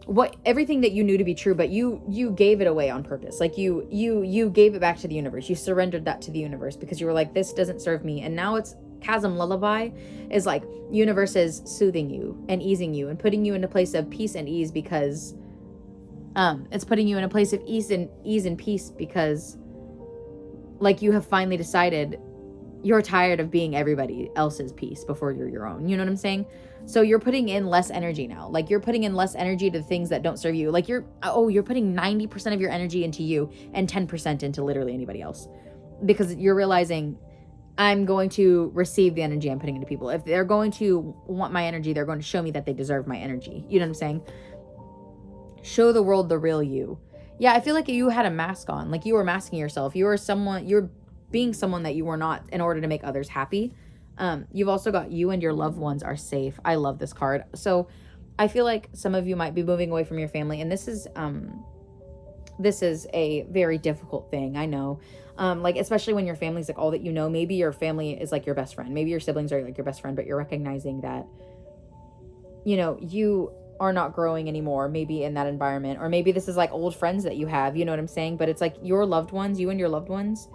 Speaker 2: what everything that you knew to be true, but you gave it away on purpose. Like you gave it back to the universe. You surrendered that to the universe because you were like, this doesn't serve me. And now it's chasm lullaby is like universe is soothing you and easing you and putting you in a place of peace and ease, because it's putting you in a place of ease and peace, because like you have finally decided you're tired of being everybody else's piece before you're your own. You know what I'm saying? So you're putting in less energy now. Like you're putting in less energy to things that don't serve you. Like you're putting 90% of your energy into you and 10% into literally anybody else, because you're realizing I'm going to receive the energy I'm putting into people. If they're going to want my energy, they're going to show me that they deserve my energy. You know what I'm saying? Show the world the real you. Yeah, I feel like you had a mask on. Like you were masking yourself. You were being someone that you were not in order to make others happy. You've also got you and your loved ones are safe. I love this card. So I feel like some of you might be moving away from your family, and this is a very difficult thing. I know. Like especially when your family's like all that you know. Maybe your family is like your best friend. Maybe your siblings are like your best friend, but you're recognizing that, you know, you are not growing anymore, maybe in that environment, or maybe this is like old friends that you have, you know what I'm saying? But it's like your loved ones, you and your loved ones,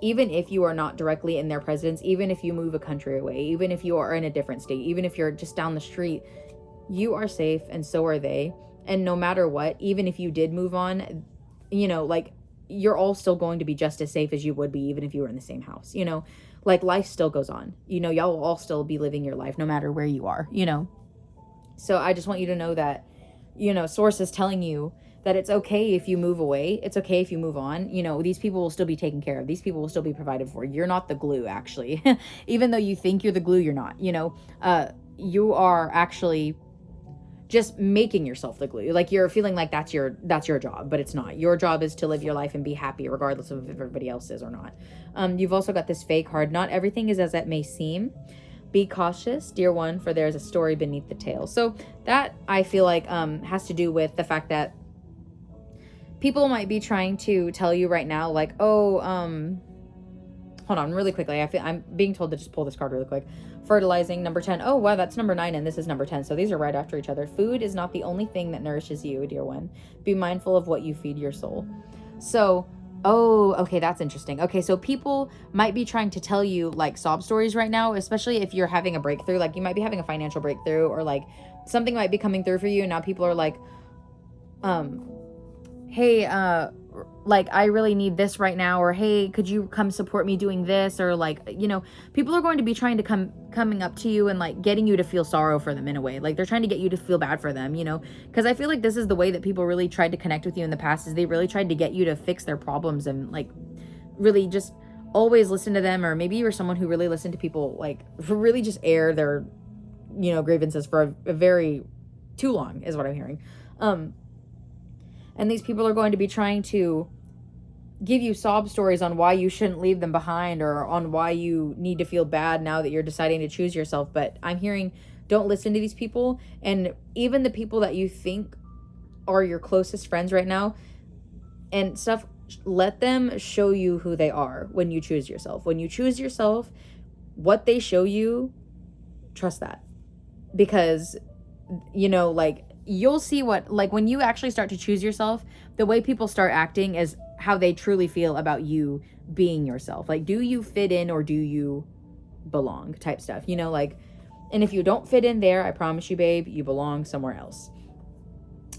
Speaker 2: even if you are not directly in their presence, even if you move a country away, even if you are in a different state, even if you're just down the street, you are safe and so are they. And no matter what, even if you did move on, you know, like you're all still going to be just as safe as you would be even if you were in the same house, you know, like life still goes on, you know, y'all will all still be living your life no matter where you are, you know. So I just want you to know that, you know, source is telling you that it's okay if you move away. It's okay if you move on. You know, these people will still be taken care of. These people will still be provided for. You're not the glue, actually. Even though you think you're the glue, you're not. You know, you are actually just making yourself the glue. Like you're feeling like that's your job, but it's not. Your job is to live your life and be happy regardless of if everybody else is or not. You've also got this Fae card. Not everything is as it may seem. Be cautious, dear one, for there's a story beneath the tale. So that I feel like has to do with the fact that people might be trying to tell you right now, like, oh, hold on really quickly. I'm being told to just pull this card really quick. Fertilizing, number 10. Oh, wow, that's number 9 and this is number 10. So these are right after each other. Food is not the only thing that nourishes you, dear one. Be mindful of what you feed your soul. So, oh, okay, that's interesting. Okay, so people might be trying to tell you like sob stories right now, especially if you're having a breakthrough. Like you might be having a financial breakthrough, or like something might be coming through for you. And now people are like, hey, like I really need this right now, or hey, could you come support me doing this? Or like, you know, people are going to be trying to coming up to you and like getting you to feel sorrow for them in a way. Like they're trying to get you to feel bad for them, you know, because I feel like this is the way that people really tried to connect with you in the past, is they really tried to get you to fix their problems and like really just always listen to them. Or maybe you were someone who really listened to people, like really just air their, you know, grievances for a very too long is what I'm hearing. And these people are going to be trying to give you sob stories on why you shouldn't leave them behind, or on why you need to feel bad now that you're deciding to choose yourself. But I'm hearing, don't listen to these people. And even the people that you think are your closest friends right now and stuff, let them show you who they are when you choose yourself. When you choose yourself, what they show you, trust that. Because, you know, like, you'll see what, like, when you actually start to choose yourself, the way people start acting is how they truly feel about you being yourself. Like, do you fit in or do you belong type stuff, you know, like, and if you don't fit in there, I promise you, babe, you belong somewhere else.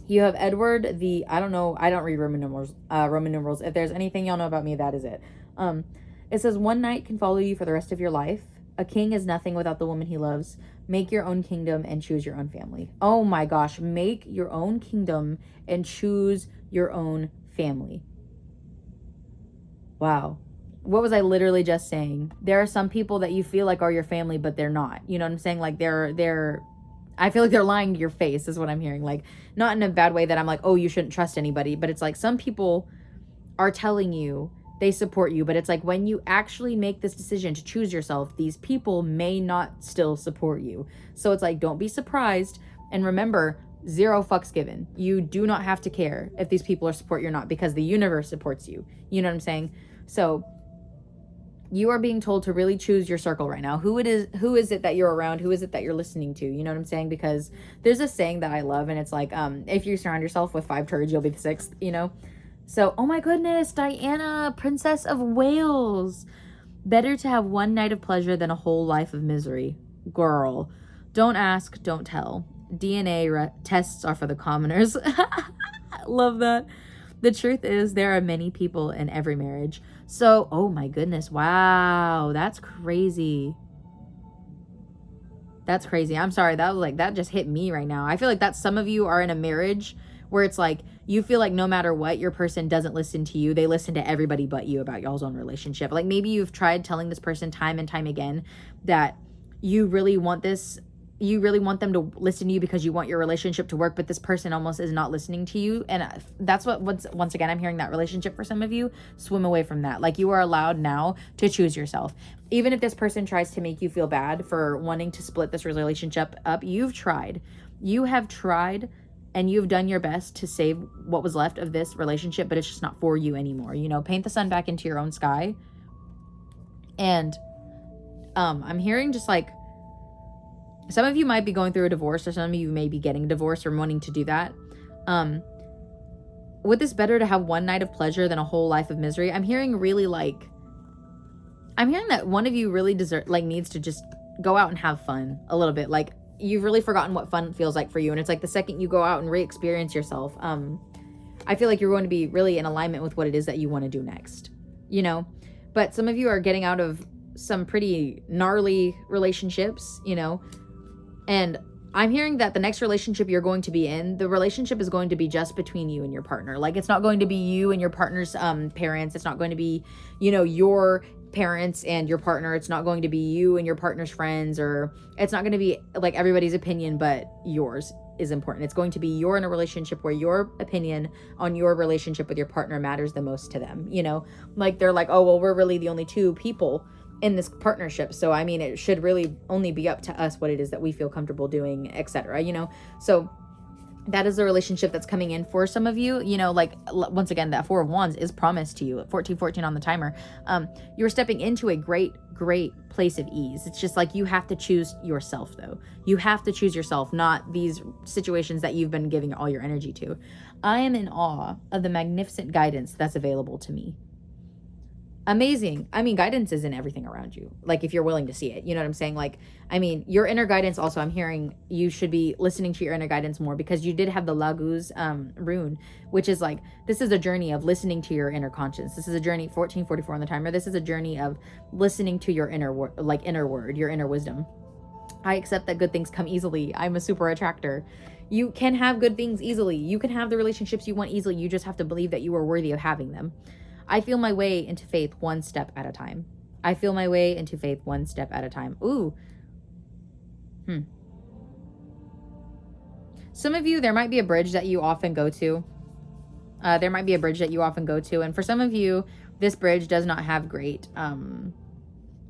Speaker 2: You have Edward the, I don't know, I don't read Roman numerals. If there's anything y'all know about me, that is it. It says, one knight can follow you for the rest of your life. A king is nothing without the woman he loves. Make your own kingdom and choose your own family. Oh my gosh, make your own kingdom and choose your own family. Wow. What was I literally just saying? There are some people that you feel like are your family, but they're not. You know what I'm saying? Like they're I feel like they're lying to your face is what I'm hearing. Like, not in a bad way that I'm like, oh, you shouldn't trust anybody, but it's like some people are telling you they support you. But it's like when you actually make this decision to choose yourself, these people may not still support you. So it's like, don't be surprised. And remember, 0 fucks given. You do not have to care if these people are support you or not, because the universe supports you. You know what I'm saying? So you are being told to really choose your circle right now. Who is it that you're around? Who is it that you're listening to? You know what I'm saying? Because there's a saying that I love, and it's like, if you surround yourself with 5 turds, you'll be the 6th, you know? So, oh my goodness, Diana, Princess of Wales. Better to have one night of pleasure than a whole life of misery. Girl, don't ask, don't tell. DNA tests are for the commoners. Love that. The truth is, there are many people in every marriage. So, oh my goodness, wow, that's crazy. That's crazy. I'm sorry, that just hit me right now. I feel like that some of you are in a marriage where it's like, you feel like no matter what, your person doesn't listen to you. They listen to everybody but you about y'all's own relationship. Like maybe you've tried telling this person time and time again that you really want them to listen to you because you want your relationship to work, but this person almost is not listening to you. And that's what, once again, I'm hearing that relationship for some of you, swim away from that. Like you are allowed now to choose yourself. Even if this person tries to make you feel bad for wanting to split this relationship up, you have tried and you've done your best to save what was left of this relationship, but it's just not for you anymore. You know, paint the sun back into your own sky. And I'm hearing just like, some of you might be going through a divorce, or some of you may be getting a divorce or wanting to do that. With this better to have one night of pleasure than a whole life of misery, I'm hearing that one of you really needs to just go out and have fun a little bit. Like you've really forgotten what fun feels like for you. And it's like the second you go out and re-experience yourself, I feel like you're going to be really in alignment with what it is that you want to do next, you know? But some of you are getting out of some pretty gnarly relationships, you know? And I'm hearing that the next relationship you're going to be in, the relationship is going to be just between you and your partner. Like it's not going to be you and your partner's parents. It's not going to be, you know, your parents and your partner. It's not going to be you and your partner's friends, or it's not going to be like everybody's opinion, but yours is important. It's going to be you're in a relationship where your opinion on your relationship with your partner matters the most to them. You know, like they're like, oh, well, we're really the only 2 people in this partnership. So, I mean, it should really only be up to us what it is that we feel comfortable doing, etc. You know, so that is the relationship that's coming in for some of you. You know, like once again, that 4 of Wands is promised to you at 1414 on the timer. You're stepping into a great place of ease. It's just like you have to choose yourself, though. You have to choose yourself, not these situations that you've been giving all your energy to. I am in awe of the magnificent guidance that's available to me. Amazing. I mean, guidance is in everything around you. Like if you're willing to see it, you know what I'm saying? Like, I mean, your inner guidance also, I'm hearing you should be listening to your inner guidance more, because you did have the Laguz rune, which is like, this is a journey of listening to your inner conscience. This is a journey, 1444 on the timer. This is a journey of listening to your inner word, your inner wisdom. I accept that good things come easily. I'm a super attractor. You can have good things easily. You can have the relationships you want easily. You just have to believe that you are worthy of having them. I feel my way into faith one step at a time. I feel my way into faith one step at a time. Ooh. Some of you, there might be a bridge that you often go to. And for some of you, this bridge does not have great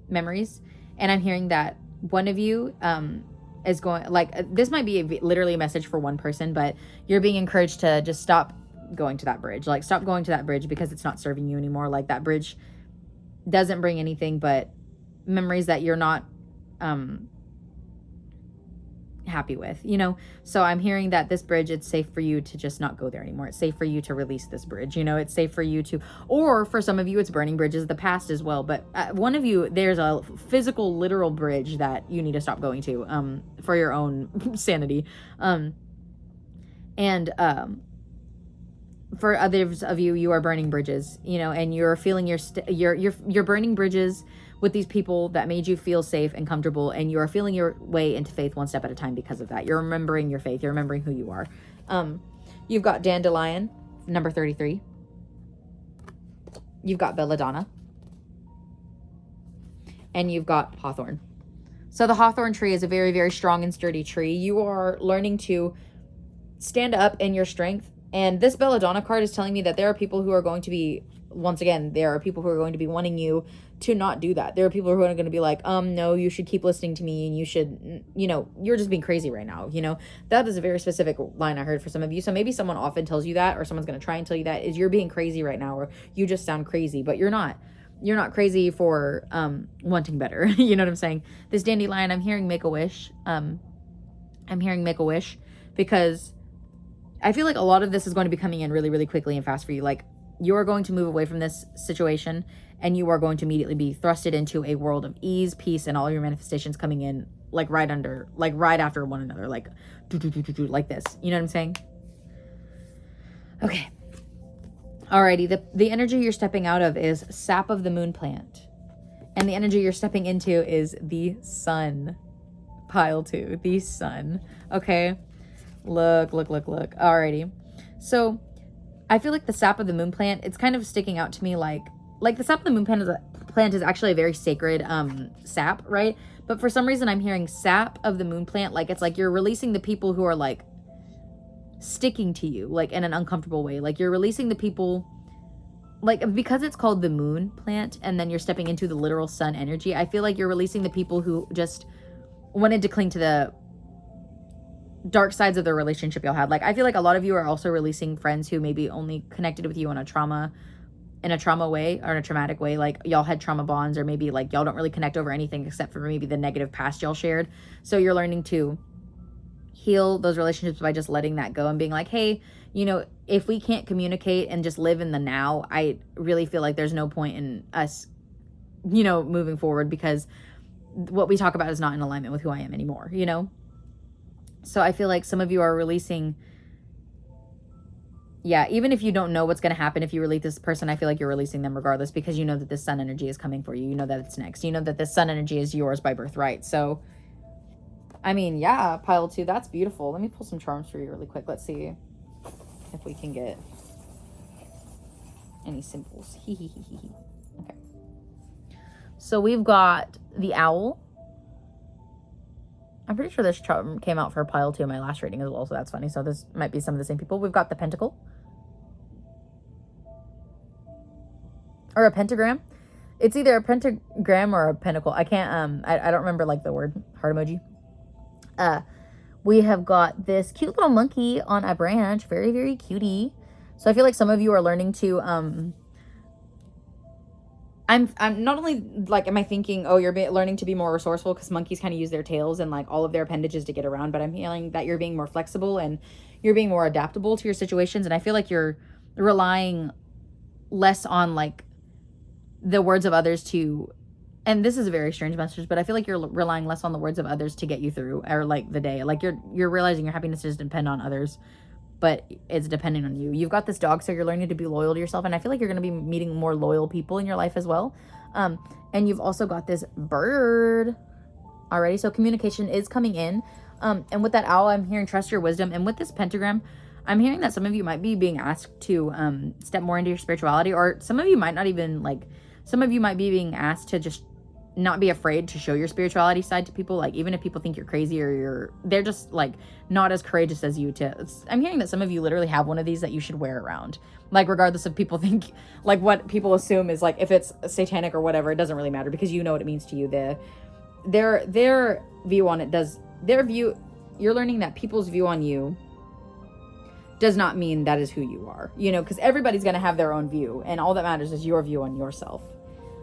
Speaker 2: memories. And I'm hearing that one of you is going, like, this might be literally a message for one person, but you're being encouraged to just stop going to that bridge. Like, stop going to that bridge because it's not serving you anymore. Like, that bridge doesn't bring anything but memories that you're not happy with, you know? So I'm hearing that this bridge, it's safe for you to just not go there anymore. It's safe for you to release this bridge, you know? It's safe for you to, or for some of you, it's burning bridges of the past as well. But one of you, there's a physical, literal bridge that you need to stop going to for your own sanity. For others of you, you are burning bridges, you know, and you're feeling you're burning bridges with these people that made you feel safe and comfortable, and you are feeling your way into faith one step at a time because of that. You're remembering your faith. You're remembering who you are. You've got Dandelion, number 33. You've got Belladonna. And you've got Hawthorn. So the Hawthorn tree is a very, very strong and sturdy tree. You are learning to stand up in your strength And this belladonna card is telling me that there are people who are going to be, once again, there are people who are going to be wanting you to not do that. There are people who are going to be like, no, you should keep listening to me, and you should, you know, you're just being crazy right now. You know, that is a very specific line I heard for some of you. So maybe someone often tells you that, or someone's going to try and tell you that, is you're being crazy right now, or you just sound crazy, but you're not. You're not crazy for wanting better. You know what I'm saying? This dandelion, I'm hearing make a wish. I'm hearing make a wish, because I feel like a lot of this is going to be coming in really, really quickly and fast for you. Like, you are going to move away from this situation, and you are going to immediately be thrusted into a world of ease, peace, and all your manifestations coming in like right after one another, like like this. You know what I'm saying? Okay. Alrighty, the energy you're stepping out of is sap of the moon plant. And the energy you're stepping into is the sun. Pile 2, the sun. Okay? Look. Alrighty. So, I feel like the sap of the moon plant, it's kind of sticking out to me like the sap of the moon plant is actually a very sacred sap, right? But for some reason I'm hearing sap of the moon plant, like it's like you're releasing the people who are like sticking to you, like in an uncomfortable way. Like you're releasing the people, like, because it's called the moon plant and then you're stepping into the literal sun energy, I feel like you're releasing the people who just wanted to cling to the dark sides of the relationship y'all had. Like, I feel like a lot of you are also releasing friends who maybe only connected with you in a trauma way, or in a traumatic way. Like, y'all had trauma bonds, or maybe like y'all don't really connect over anything except for maybe the negative past y'all shared. So you're learning to heal those relationships by just letting that go and being like, hey, you know, if we can't communicate and just live in the now, I really feel like there's no point in us, you know, moving forward, because what we talk about is not in alignment with who I am anymore, you know? So I feel like some of you are releasing, yeah, even if you don't know what's going to happen if you release this person, I feel like you're releasing them regardless, because you know that this sun energy is coming for you. You know that it's next. You know that this sun energy is yours by birthright. So, I mean, yeah, pile 2, that's beautiful. Let me pull some charms for you really quick. Let's see if we can get any symbols. Okay. So we've got the owl. I'm pretty sure this charm came out for pile 2 in my last reading as well, so that's funny. So this might be some of the same people. We've got the pentacle. Or a pentagram. It's either a pentagram or a pentacle. I can't, I don't remember like the word heart emoji. We have got this cute little monkey on a branch. Very, very cutie. So I feel like some of you are learning to, I'm not only like, am I thinking, oh, you're learning to be more resourceful, because monkeys kind of use their tails and like all of their appendages to get around, but I'm feeling that you're being more flexible and you're being more adaptable to your situations. And I feel like you're relying less on like the words of others to, and this is a very strange message, but I feel like you're relying less on the words of others to get you through, or like the day. Like you're realizing your happiness doesn't depend on others, but it's depending on you. You've got this dog, so you're learning to be loyal to yourself, and I feel like you're going to be meeting more loyal people in your life as well. And you've also got this bird already, so communication is coming in. And with that owl, I'm hearing trust your wisdom, and with this pentagram, I'm hearing that some of you might be being asked to step more into your spirituality, or some of you might not even like, some of you might be being asked to just not be afraid to show your spirituality side to people. Like, even if people think you're crazy, or they're just like not as courageous as you I'm hearing that some of you literally have one of these that you should wear around, like regardless of people think, like what people assume is like, if it's satanic or whatever, it doesn't really matter, because you know what it means to you. Their view on it does, you're learning that people's view on you does not mean that is who you are, you know, because everybody's going to have their own view, and all that matters is your view on yourself.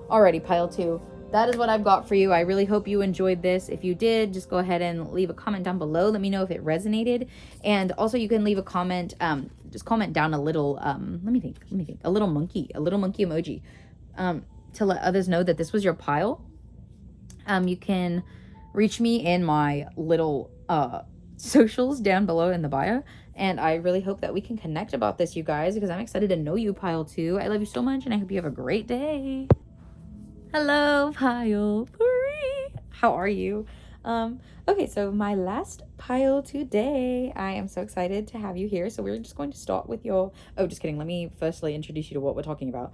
Speaker 2: Alrighty, pile 2. That is what I've got for you. I really hope you enjoyed this. If you did, just go ahead and leave a comment down below. Let me know if it resonated. And also you can leave a comment, just comment down a little, let me think, a little monkey emoji, to let others know that this was your pile. You can reach me in my little, socials down below in the bio. And I really hope that we can connect about this, you guys, because I'm excited to know you, pile 2. I love you so much, and I hope you have a great day. Hello, pile 3. How are you? Okay, so my last pile today. I am so excited to have you here. So we're just going to start with your, oh, just kidding. Let me firstly introduce you to what we're talking about.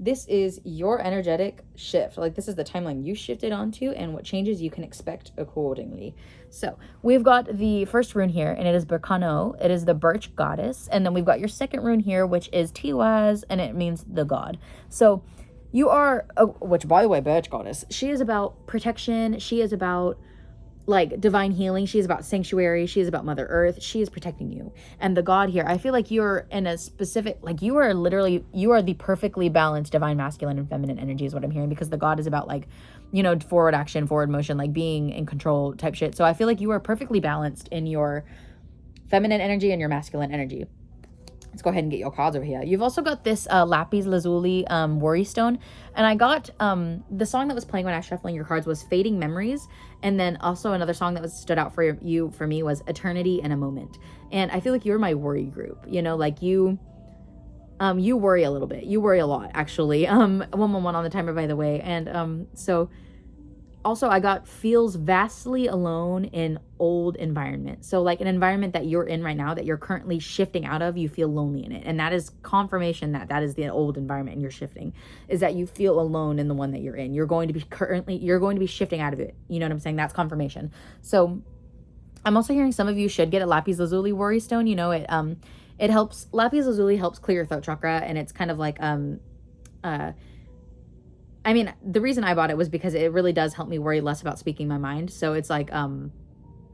Speaker 2: this is your energetic shift. Like, this is the timeline you shifted onto and what changes you can expect accordingly. So we've got the first rune here, and it is Berkano. It is the birch goddess. And then we've got your second rune here, which is Tiwaz, and it means the god. So you are, which, by the way, birch goddess, she is about protection. She is about like divine healing. She is about sanctuary. She is about Mother Earth. She is protecting you. And the god here, I feel like you're in a specific, like you are the perfectly balanced divine masculine and feminine energy is what I'm hearing, because the god is about like, you know, forward action, forward motion, like being in control type shit. So I feel like you are perfectly balanced in your feminine energy and your masculine energy. Let's go ahead and get your cards over here. You've also got this lapis lazuli worry stone. And I got the song that was playing when I was shuffling your cards was Fading Memories. And then also another song that was stood out for me was Eternity in a Moment. And I feel like you're my worry group. You know, like you worry a little bit. You worry a lot, actually. 111 on the timer, by the way. And so also I got feels vastly alone in old environment. So like an environment that you're in right now that you're currently shifting out of, you feel lonely in it. And that is confirmation that that is the old environment and you're shifting, is that you feel alone in the one that you're in. You're going to be shifting out of it. You know what I'm saying? That's confirmation. So I'm also hearing some of you should get a lapis lazuli worry stone. You know, it helps, lapis lazuli helps clear your throat chakra, and it's kind of like I mean, the reason I bought it was because it really does help me worry less about speaking my mind. So it's like, and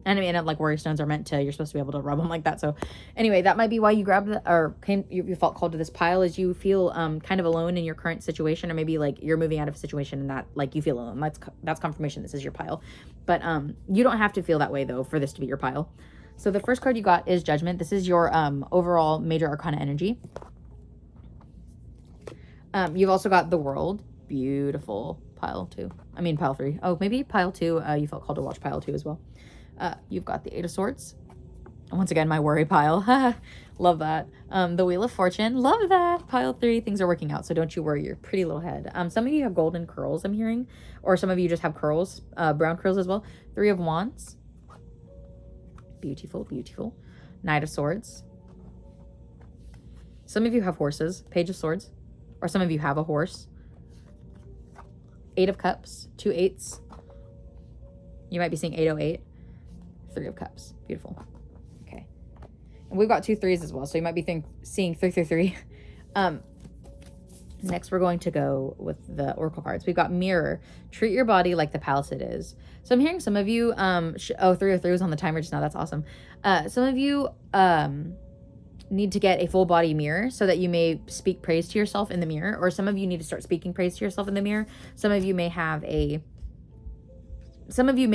Speaker 2: I mean, like worry stones are meant to, you're supposed to be able to rub them like that. So anyway, that might be why you grabbed it, or you felt called to this pile, is you feel kind of alone in your current situation, or maybe like you're moving out of a situation and that like you feel alone. That's confirmation this is your pile. But you don't have to feel that way though for this to be your pile. So the first card you got is Judgment. This is your overall major arcana energy. You've also got the World. Beautiful. Pile 3. Oh, maybe pile 2. You felt called to watch pile 2 as well. You've got the 8 of Swords. Once again, my worry pile. Love that. The Wheel of Fortune. Love that. Pile 3. Things are working out, so don't you worry your pretty little head. Some of you have golden curls, I'm hearing. Or some of you just have curls. Brown curls as well. 3 of Wands. Beautiful, beautiful. Knight of Swords. Some of you have horses. Page of Swords. Or some of you have a horse. 8 of Cups, 2 8s. You might be seeing 808. 3 of Cups. Beautiful. Okay. And we've got 2 3s as well, so you might be seeing 333. Next, we're going to go with the Oracle cards. We've got Mirror. Treat your body like the palace it is. So I'm hearing some of you, 303 was on the timer just now. That's awesome. Some of you need to get a full body mirror so that you may speak praise to yourself in the mirror, or some of you need to start speaking praise to yourself in the mirror. Some of you may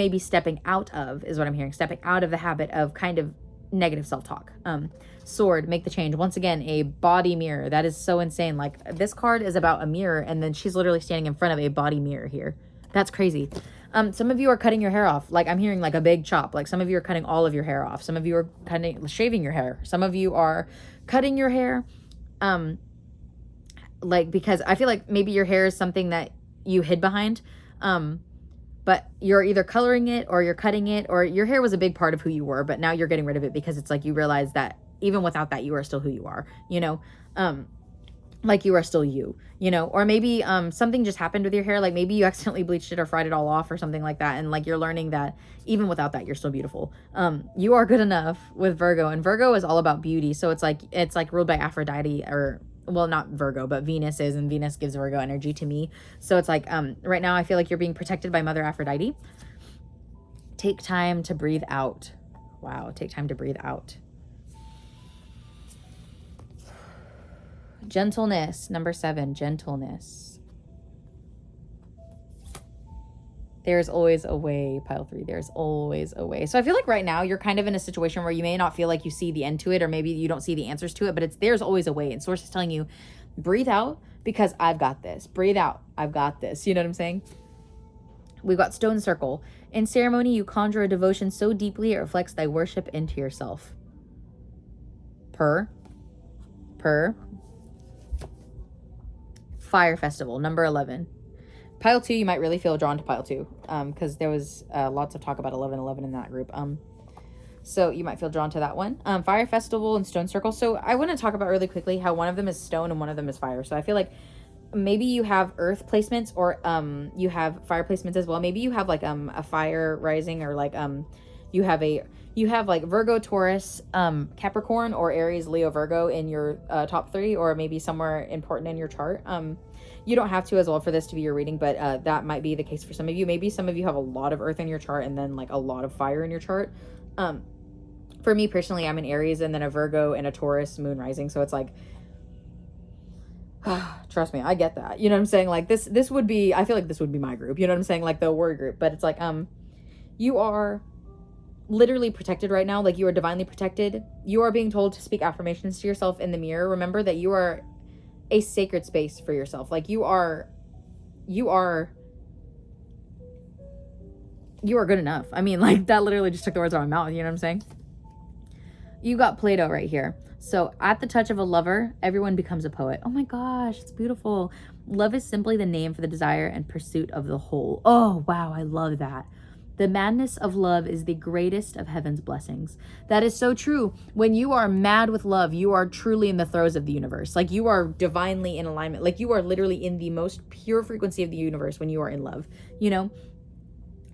Speaker 2: be stepping out of, is what I'm hearing, stepping out of the habit of kind of negative self-talk. Sword, make the change. Once again, a body mirror. That is so insane. Like, this card is about a mirror, and then she's literally standing in front of a body mirror here. That's crazy. Some of you are cutting your hair off. Like, I'm hearing like a big chop. Like, some of you are cutting all of your hair off. Some of you are shaving your hair. Some of you are cutting your hair. Like, because I feel like maybe your hair is something that you hid behind. But you're either coloring it or you're cutting it, or your hair was a big part of who you were, but now you're getting rid of it because it's like you realize that even without that, you are still who you are, you know? Like, you are still you know? Or maybe something just happened with your hair. Like, maybe you accidentally bleached it or fried it all off or something like that. And like, you're learning that even without that, you're still beautiful. You are good enough with Virgo, and Virgo is all about beauty. So it's like ruled by Aphrodite, or, well, not Virgo, but Venus is, and Venus gives Virgo energy to me. So it's like, right now I feel like you're being protected by Mother Aphrodite. Take time to breathe out. Wow. Take time to breathe out. Gentleness, number 7, gentleness. There's always a way, pile 3. There's always a way. So I feel like right now you're kind of in a situation where you may not feel like you see the end to it, or maybe you don't see the answers to it, but there's always a way. And Source is telling you, breathe out because I've got this. Breathe out. I've got this. You know what I'm saying? We've got Stone Circle. In ceremony, you conjure a devotion so deeply it reflects thy worship into yourself. Purr. Fire Festival, number 11. Pile 2, you might really feel drawn to pile 2, because there was lots of talk about 1111 in that group. So you might feel drawn to that one. Fire Festival and Stone Circle. So I want to talk about really quickly how one of them is stone and one of them is fire. So I feel like maybe you have earth placements, or you have fire placements as well. Maybe you have like a fire rising, or like you have like Virgo, Taurus, Capricorn, or Aries, Leo, Virgo in your top 3, or maybe somewhere important in your chart. You don't have to as well for this to be your reading, but that might be the case for some of you. Maybe some of you have a lot of earth in your chart and then like a lot of fire in your chart. For me personally, I'm an Aries and then a Virgo and a Taurus moon rising. So it's like, trust me, I get that. You know what I'm saying? Like this would be, I feel like this would be my group. You know what I'm saying? Like the worry group. But it's like, you are literally protected right now. Like you are divinely protected. You are being told to speak affirmations to yourself in the mirror. Remember that you are a sacred space for yourself. Like you are good enough. I mean, like that literally just took the words out of my mouth. You know what I'm saying? You got Plato right here. So at the touch of a lover, everyone becomes a poet. Oh my gosh, it's beautiful. Love is simply the name for the desire and pursuit of the whole. Oh, wow, I love that. The madness of love is the greatest of heaven's blessings. That is so true. When you are mad with love, you are truly in the throes of the universe. Like you are divinely in alignment. Like you are literally in the most pure frequency of the universe when you are in love, you know?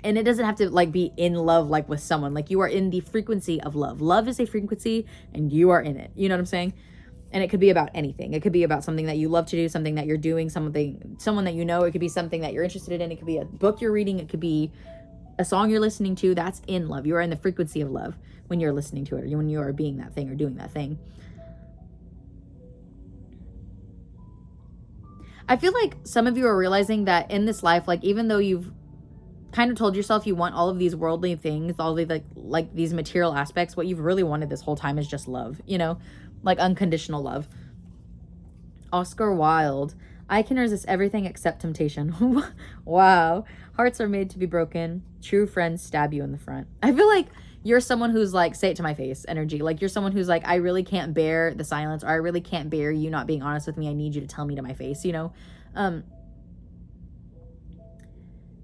Speaker 2: And it doesn't have to like be in love like with someone. Like you are in the frequency of love. Love is a frequency and you are in it. You know what I'm saying? And it could be about anything. It could be about something that you love to do, something that you're doing, someone that you know. It could be something that you're interested in. It could be a book you're reading. It could be a song you're listening to. That's in love. You are in the frequency of love when you're listening to it, or when you are being that thing or doing that thing. I feel like some of you are realizing that in this life, like even though you've kind of told yourself you want all of these worldly things, all the like these material aspects, what you've really wanted this whole time is just love, you know, like unconditional love. Oscar Wilde, I can resist everything except temptation. Wow. Hearts are made to be broken. True friends stab you in the front. I feel like you're someone who's like, say it to my face energy. Like you're someone who's like, I really can't bear the silence, or I really can't bear you not being honest with me. I need you to tell me to my face, you know?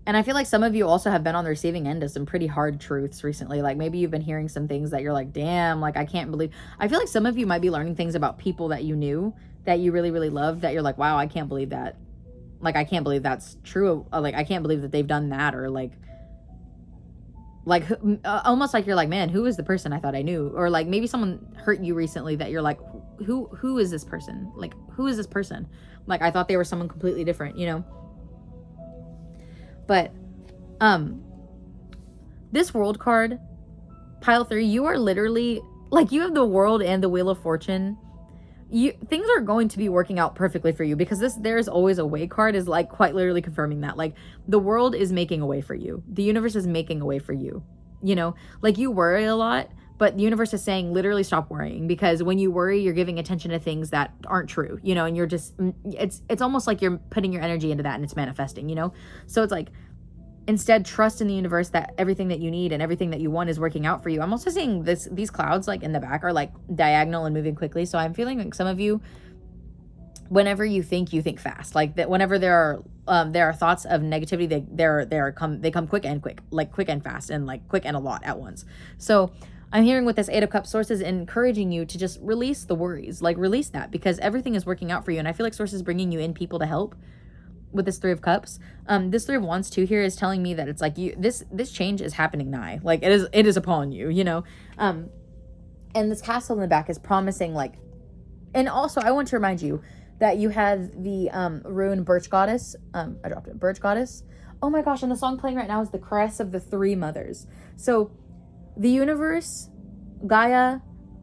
Speaker 2: And I feel like some of you also have been on the receiving end of some pretty hard truths recently. Like maybe you've been hearing some things that you're like, damn, like I can't believe. I feel like some of you might be learning things about people that you knew that you really, really loved, that you're like, wow, I can't believe that. Like, I can't believe that's true. Like, I can't believe that they've done that. Or like almost like you're like, man, who is the person I thought I knew? Or like maybe someone hurt you recently that you're like, who is this person? Like, who is this person? Like, I thought they were someone completely different, you know? But this world card, pile 3, you are literally like, you have the world and the wheel of fortune. Things are going to be working out perfectly for you, because there's always a way card is like quite literally confirming that. Like the world is making a way for you. The universe is making a way for you. You know, like you worry a lot, but the universe is saying literally stop worrying, because when you worry, you're giving attention to things that aren't true, you know, and you're just, it's almost like you're putting your energy into that and it's manifesting, you know? So it's like, instead trust in the universe that everything that you need and everything that you want is working out for you. I'm also seeing these clouds like in the back are like diagonal and moving quickly. So I'm feeling like some of you, whenever you think fast, like that whenever there are thoughts of negativity, they come quick and fast, and like quick and a lot at once. So I'm hearing with this 8 of Cups, sources encouraging you to just release the worries, like release that, because everything is working out for you. And I feel like sources bringing you in people to help with this 3 of Cups. This 3 of Wands too here is telling me that it's like this change is happening nigh, like it is upon you, you know? And this castle in the back is promising like, and also I want to remind you that you have the rune Birch Goddess. I dropped it, Birch Goddess. Oh my gosh, and the song playing right now is the Caress of the 3 Mothers. So the universe, Gaia,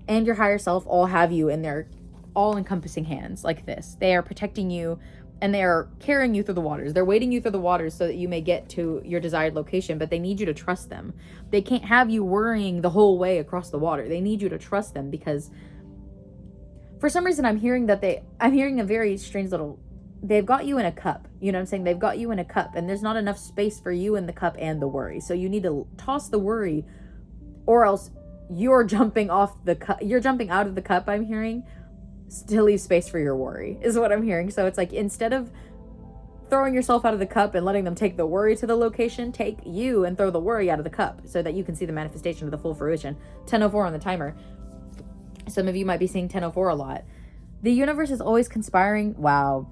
Speaker 2: and your higher self all have you in their all-encompassing hands like this. They are protecting you, and they are carrying you through the waters. They're wading you through the waters so that you may get to your desired location, but they need you to trust them. They can't have you worrying the whole way across the water. They need you to trust them, because for some reason I'm hearing a very strange little, they've got you in a cup. You know what I'm saying? They've got you in a cup, and there's not enough space for you in the cup and the worry. So you need to toss the worry, or else you're jumping off the cup. You're jumping out of the cup, I'm hearing, to leave space for your worry is what I'm hearing. So it's like, instead of throwing yourself out of the cup and letting them take the worry to the location, take you and throw the worry out of the cup so that you can see the manifestation of the full fruition. 10:04 on the timer. Some of you might be seeing 10:04 a lot. The universe is always conspiring. Wow.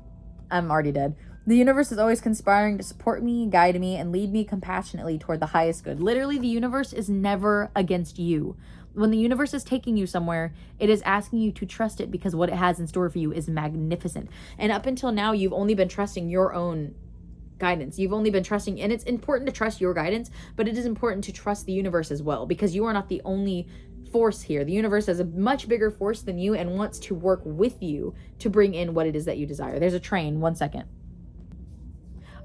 Speaker 2: I'm already dead. The universe is always conspiring to support me, guide me, and lead me compassionately toward the highest good. Literally, the universe is never against you. When the universe is taking you somewhere, it is asking you to trust it because what it has in store for you is magnificent. And up until now, you've only been trusting your own guidance. You've only been trusting, and it's important to trust your guidance, but it is important to trust the universe as well, because you are not the only force here. The universe is a much bigger force than you and wants to work with you to bring in what it is that you desire. There's a train. 1 second.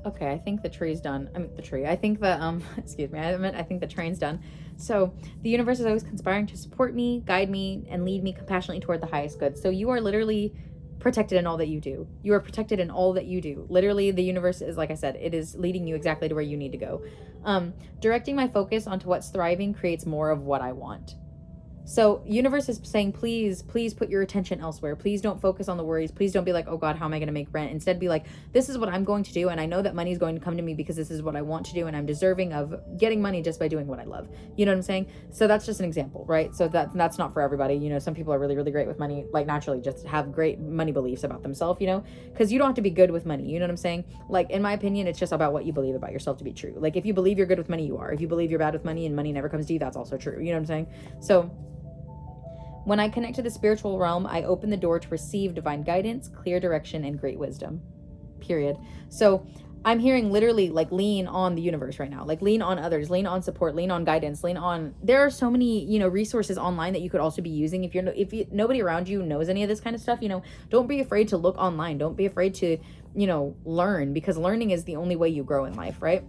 Speaker 2: Okay, I think the tree's done. I think the, excuse me, I think the train's done. So the universe is always conspiring to support me, guide me, and lead me compassionately toward the highest good. So you are literally protected in all that you do. You are protected in all that you do. Literally, the universe is, like I said, it is leading you exactly to where you need to go. Directing my focus onto what's thriving creates more of what I want. So universe is saying, please put your attention elsewhere. Please don't focus on the worries. Please don't be like, oh God, how am I going to make rent? Instead, be like, this is what I'm going to do. And I know that money is going to come to me because this is what I want to do. And I'm deserving of getting money just by doing what I love. You know what I'm saying? So that's just an example, right? So that's not for everybody. You know, some people are really, really great with money, like naturally just have great money beliefs about themselves, you know, because you don't have to be good with money. You know what I'm saying? Like, in my opinion, it's just about what you believe about yourself to be true. Like, if you believe you're good with money, you are. If you believe you're bad with money and money never comes to you, that's also true. You know what I'm saying? So when I connect to the spiritual realm, I open the door to receive divine guidance, clear direction, and great wisdom. Period. So I'm hearing literally like lean on the universe right now, like lean on others, lean on support, lean on guidance, lean on. There are so many, you know, resources online that you could also be using. If nobody around you knows any of this kind of stuff, you know, don't be afraid to look online. Don't be afraid to, you know, learn, because learning is the only way you grow in life, right?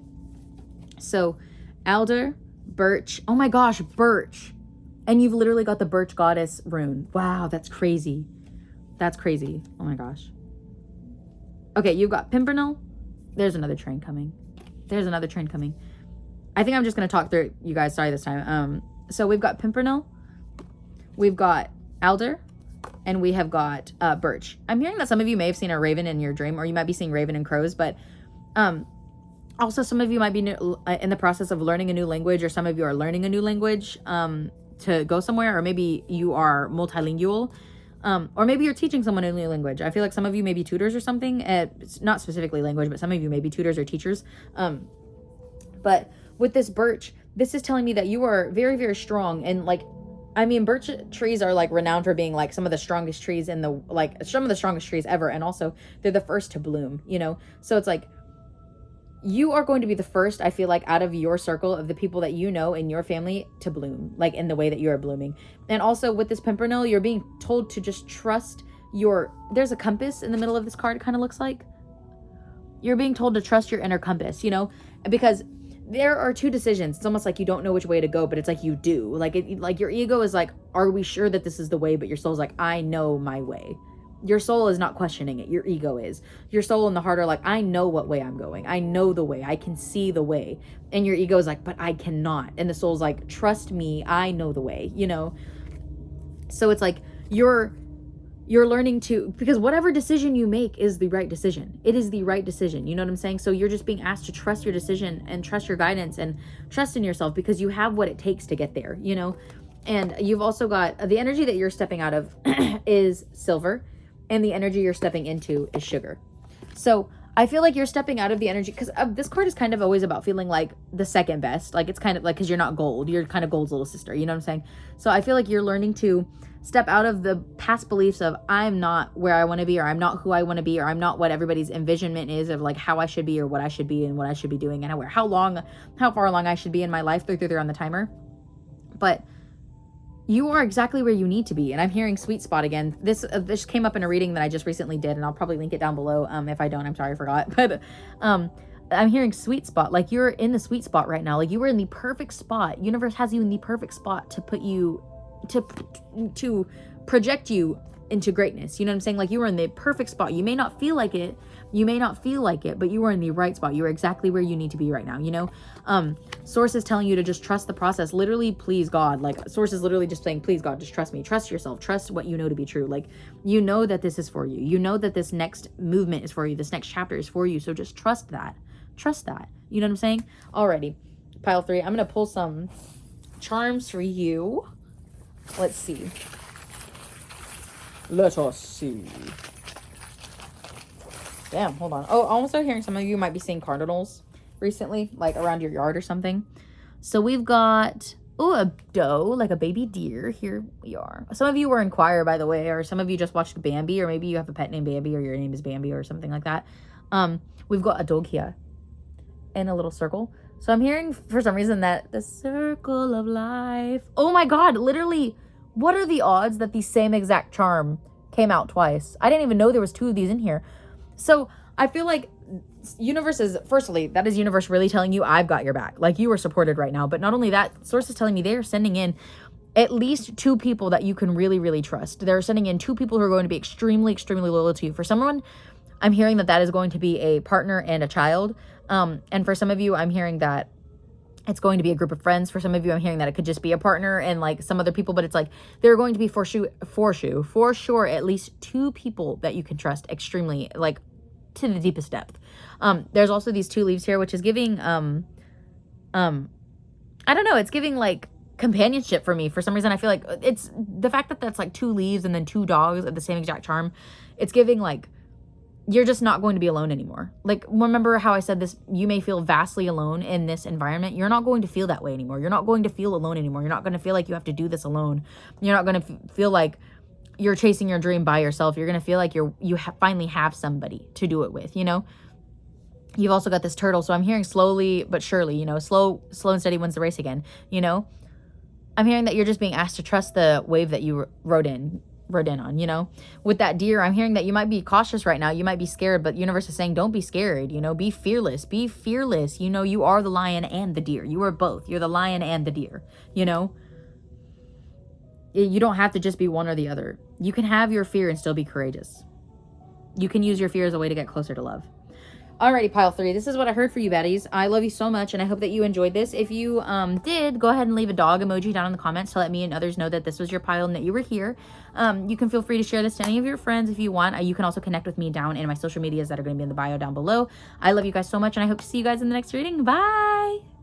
Speaker 2: So alder, birch. Oh my gosh, birch. And you've literally got the birch goddess rune. Wow, that's crazy. That's crazy. Oh my gosh. Okay, you've got pimpernel. There's another train coming. I think I'm just going to talk through it, you guys. Sorry this time. So we've got pimpernel. We've got alder. And we have got birch. I'm hearing that some of you may have seen a raven in your dream, or you might be seeing raven and crows. But also some of you might be in the process of learning a new language, or some of you are learning a new language to go somewhere, or maybe you are multilingual, or maybe you're teaching someone a new language. I feel like some of you may be tutors or something. It's not specifically language, but some of you may be tutors or teachers. But with this birch, this is telling me that you are very, very strong. And like, I mean, birch trees are like renowned for being like some of the strongest trees some of the strongest trees ever. And also they're the first to bloom, you know? So it's like, you are going to be the first, I feel like, out of your circle of the people that you know in your family to bloom, like in the way that you are blooming. And also with this pimpernel, you're being told to just trust there's a compass in the middle of this card, it kind of looks like. You're being told to trust your inner compass, you know, because there are two decisions. It's almost like you don't know which way to go, but it's like you do. Like your ego is like, are we sure that this is the way? But your soul's like, I know my way. Your soul is not questioning it. Your ego is. Your soul and the heart are like, I know what way I'm going. I know the way. I can see the way. And your ego is like, but I cannot. And the soul's like, trust me. I know the way, you know? So it's like, you're learning to, because whatever decision you make is the right decision. It is the right decision. You know what I'm saying? So you're just being asked to trust your decision and trust your guidance and trust in yourself, because you have what it takes to get there, you know? And you've also got the energy that you're stepping out of is silver. And the energy you're stepping into is sugar. So I feel like you're stepping out of the energy, because this card is kind of always about feeling like the second best. Like, it's kind of like, because you're not gold. You're kind of gold's little sister. You know what I'm saying? So I feel like you're learning to step out of the past beliefs of, I'm not where I want to be, or I'm not who I want to be, or I'm not what everybody's envisionment is of like how I should be, or what I should be, and what I should be doing, and how far along I should be in my life. They're on the timer. But you are exactly where you need to be. And I'm hearing sweet spot again. This came up in a reading that I just recently did, and I'll probably link it down below. If I don't, I'm sorry, I forgot. But I'm hearing sweet spot. Like, you're in the sweet spot right now. Like, you were in the perfect spot. Universe has you in the perfect spot to put you, to project you into greatness. You know what I'm saying? Like, you were in the perfect spot. You may not feel like it, but you were in the right spot. You were exactly where you need to be right now, you know? Source is telling you to just trust the process. Literally, please God. Like, Source is literally just saying, please God, just trust me. Trust yourself. Trust what you know to be true. Like, you know that this is for you. You know that this next movement is for you. This next chapter is for you. So just trust that. Trust that. You know what I'm saying? Alrighty. Pile 3. I'm going to pull some charms for you. Let's see. Let us see. Damn, hold on. Oh, I'm also hearing some of you might be seeing cardinals recently, like around your yard or something. So we've got, oh, a doe, like a baby deer. Here we are. Some of you were in choir, by the way, or some of you just watched Bambi, or maybe you have a pet named Bambi, or your name is Bambi, or something like that. We've got a dog here in a little circle. So I'm hearing, for some reason, that the circle of life. Oh my God, literally, what are the odds that the same exact charm came out twice? I didn't even know there was 2 of these in here. So I feel like universe is, firstly, that is universe really telling you I've got your back. Like, you are supported right now. But not only that, source is telling me they're sending in at least 2 people that you can really, really trust. They're sending in 2 people who are going to be extremely, extremely loyal to you. For someone, I'm hearing that is going to be a partner and a child. And for some of you, I'm hearing that it's going to be a group of friends. For some of you, I'm hearing that it could just be a partner and like some other people, but it's like there are going to be for sure at least 2 people that you can trust extremely, like to the deepest depth. There's also these 2 leaves here, which is giving I don't know, it's giving like companionship for me. For some reason, I feel like it's the fact that that's like 2 leaves and then 2 dogs at the same exact charm. It's giving like you're just not going to be alone anymore. Like, remember how I said this, you may feel vastly alone in this environment. You're not going to feel that way anymore. You're not going to feel alone anymore. You're not going to feel like you have to do this alone. You're not going to feel like you're chasing your dream by yourself. You're going to feel like you finally have somebody to do it with, you know? You've also got this turtle. So I'm hearing slowly but surely, you know, slow and steady wins the race again, you know? I'm hearing that you're just being asked to trust the wave that you rode in on, you know? With that deer, I'm hearing that you might be cautious right now. You might be scared, but universe is saying, don't be scared, you know? Be fearless. Be fearless. You know, you are the lion and the deer. You are both. You're the lion and the deer, you know? You don't have to just be one or the other. You can have your fear and still be courageous. You can use your fear as a way to get closer to love. Alrighty, pile 3. This is what I heard for you, baddies. I love you so much, and I hope that you enjoyed this. If you did, go ahead and leave a dog emoji down in the comments to let me and others know that this was your pile and that you were here. You can feel free to share this to any of your friends if you want. You can also connect with me down in my social medias that are going to be in the bio down below. I love you guys so much, and I hope to see you guys in the next reading. Bye!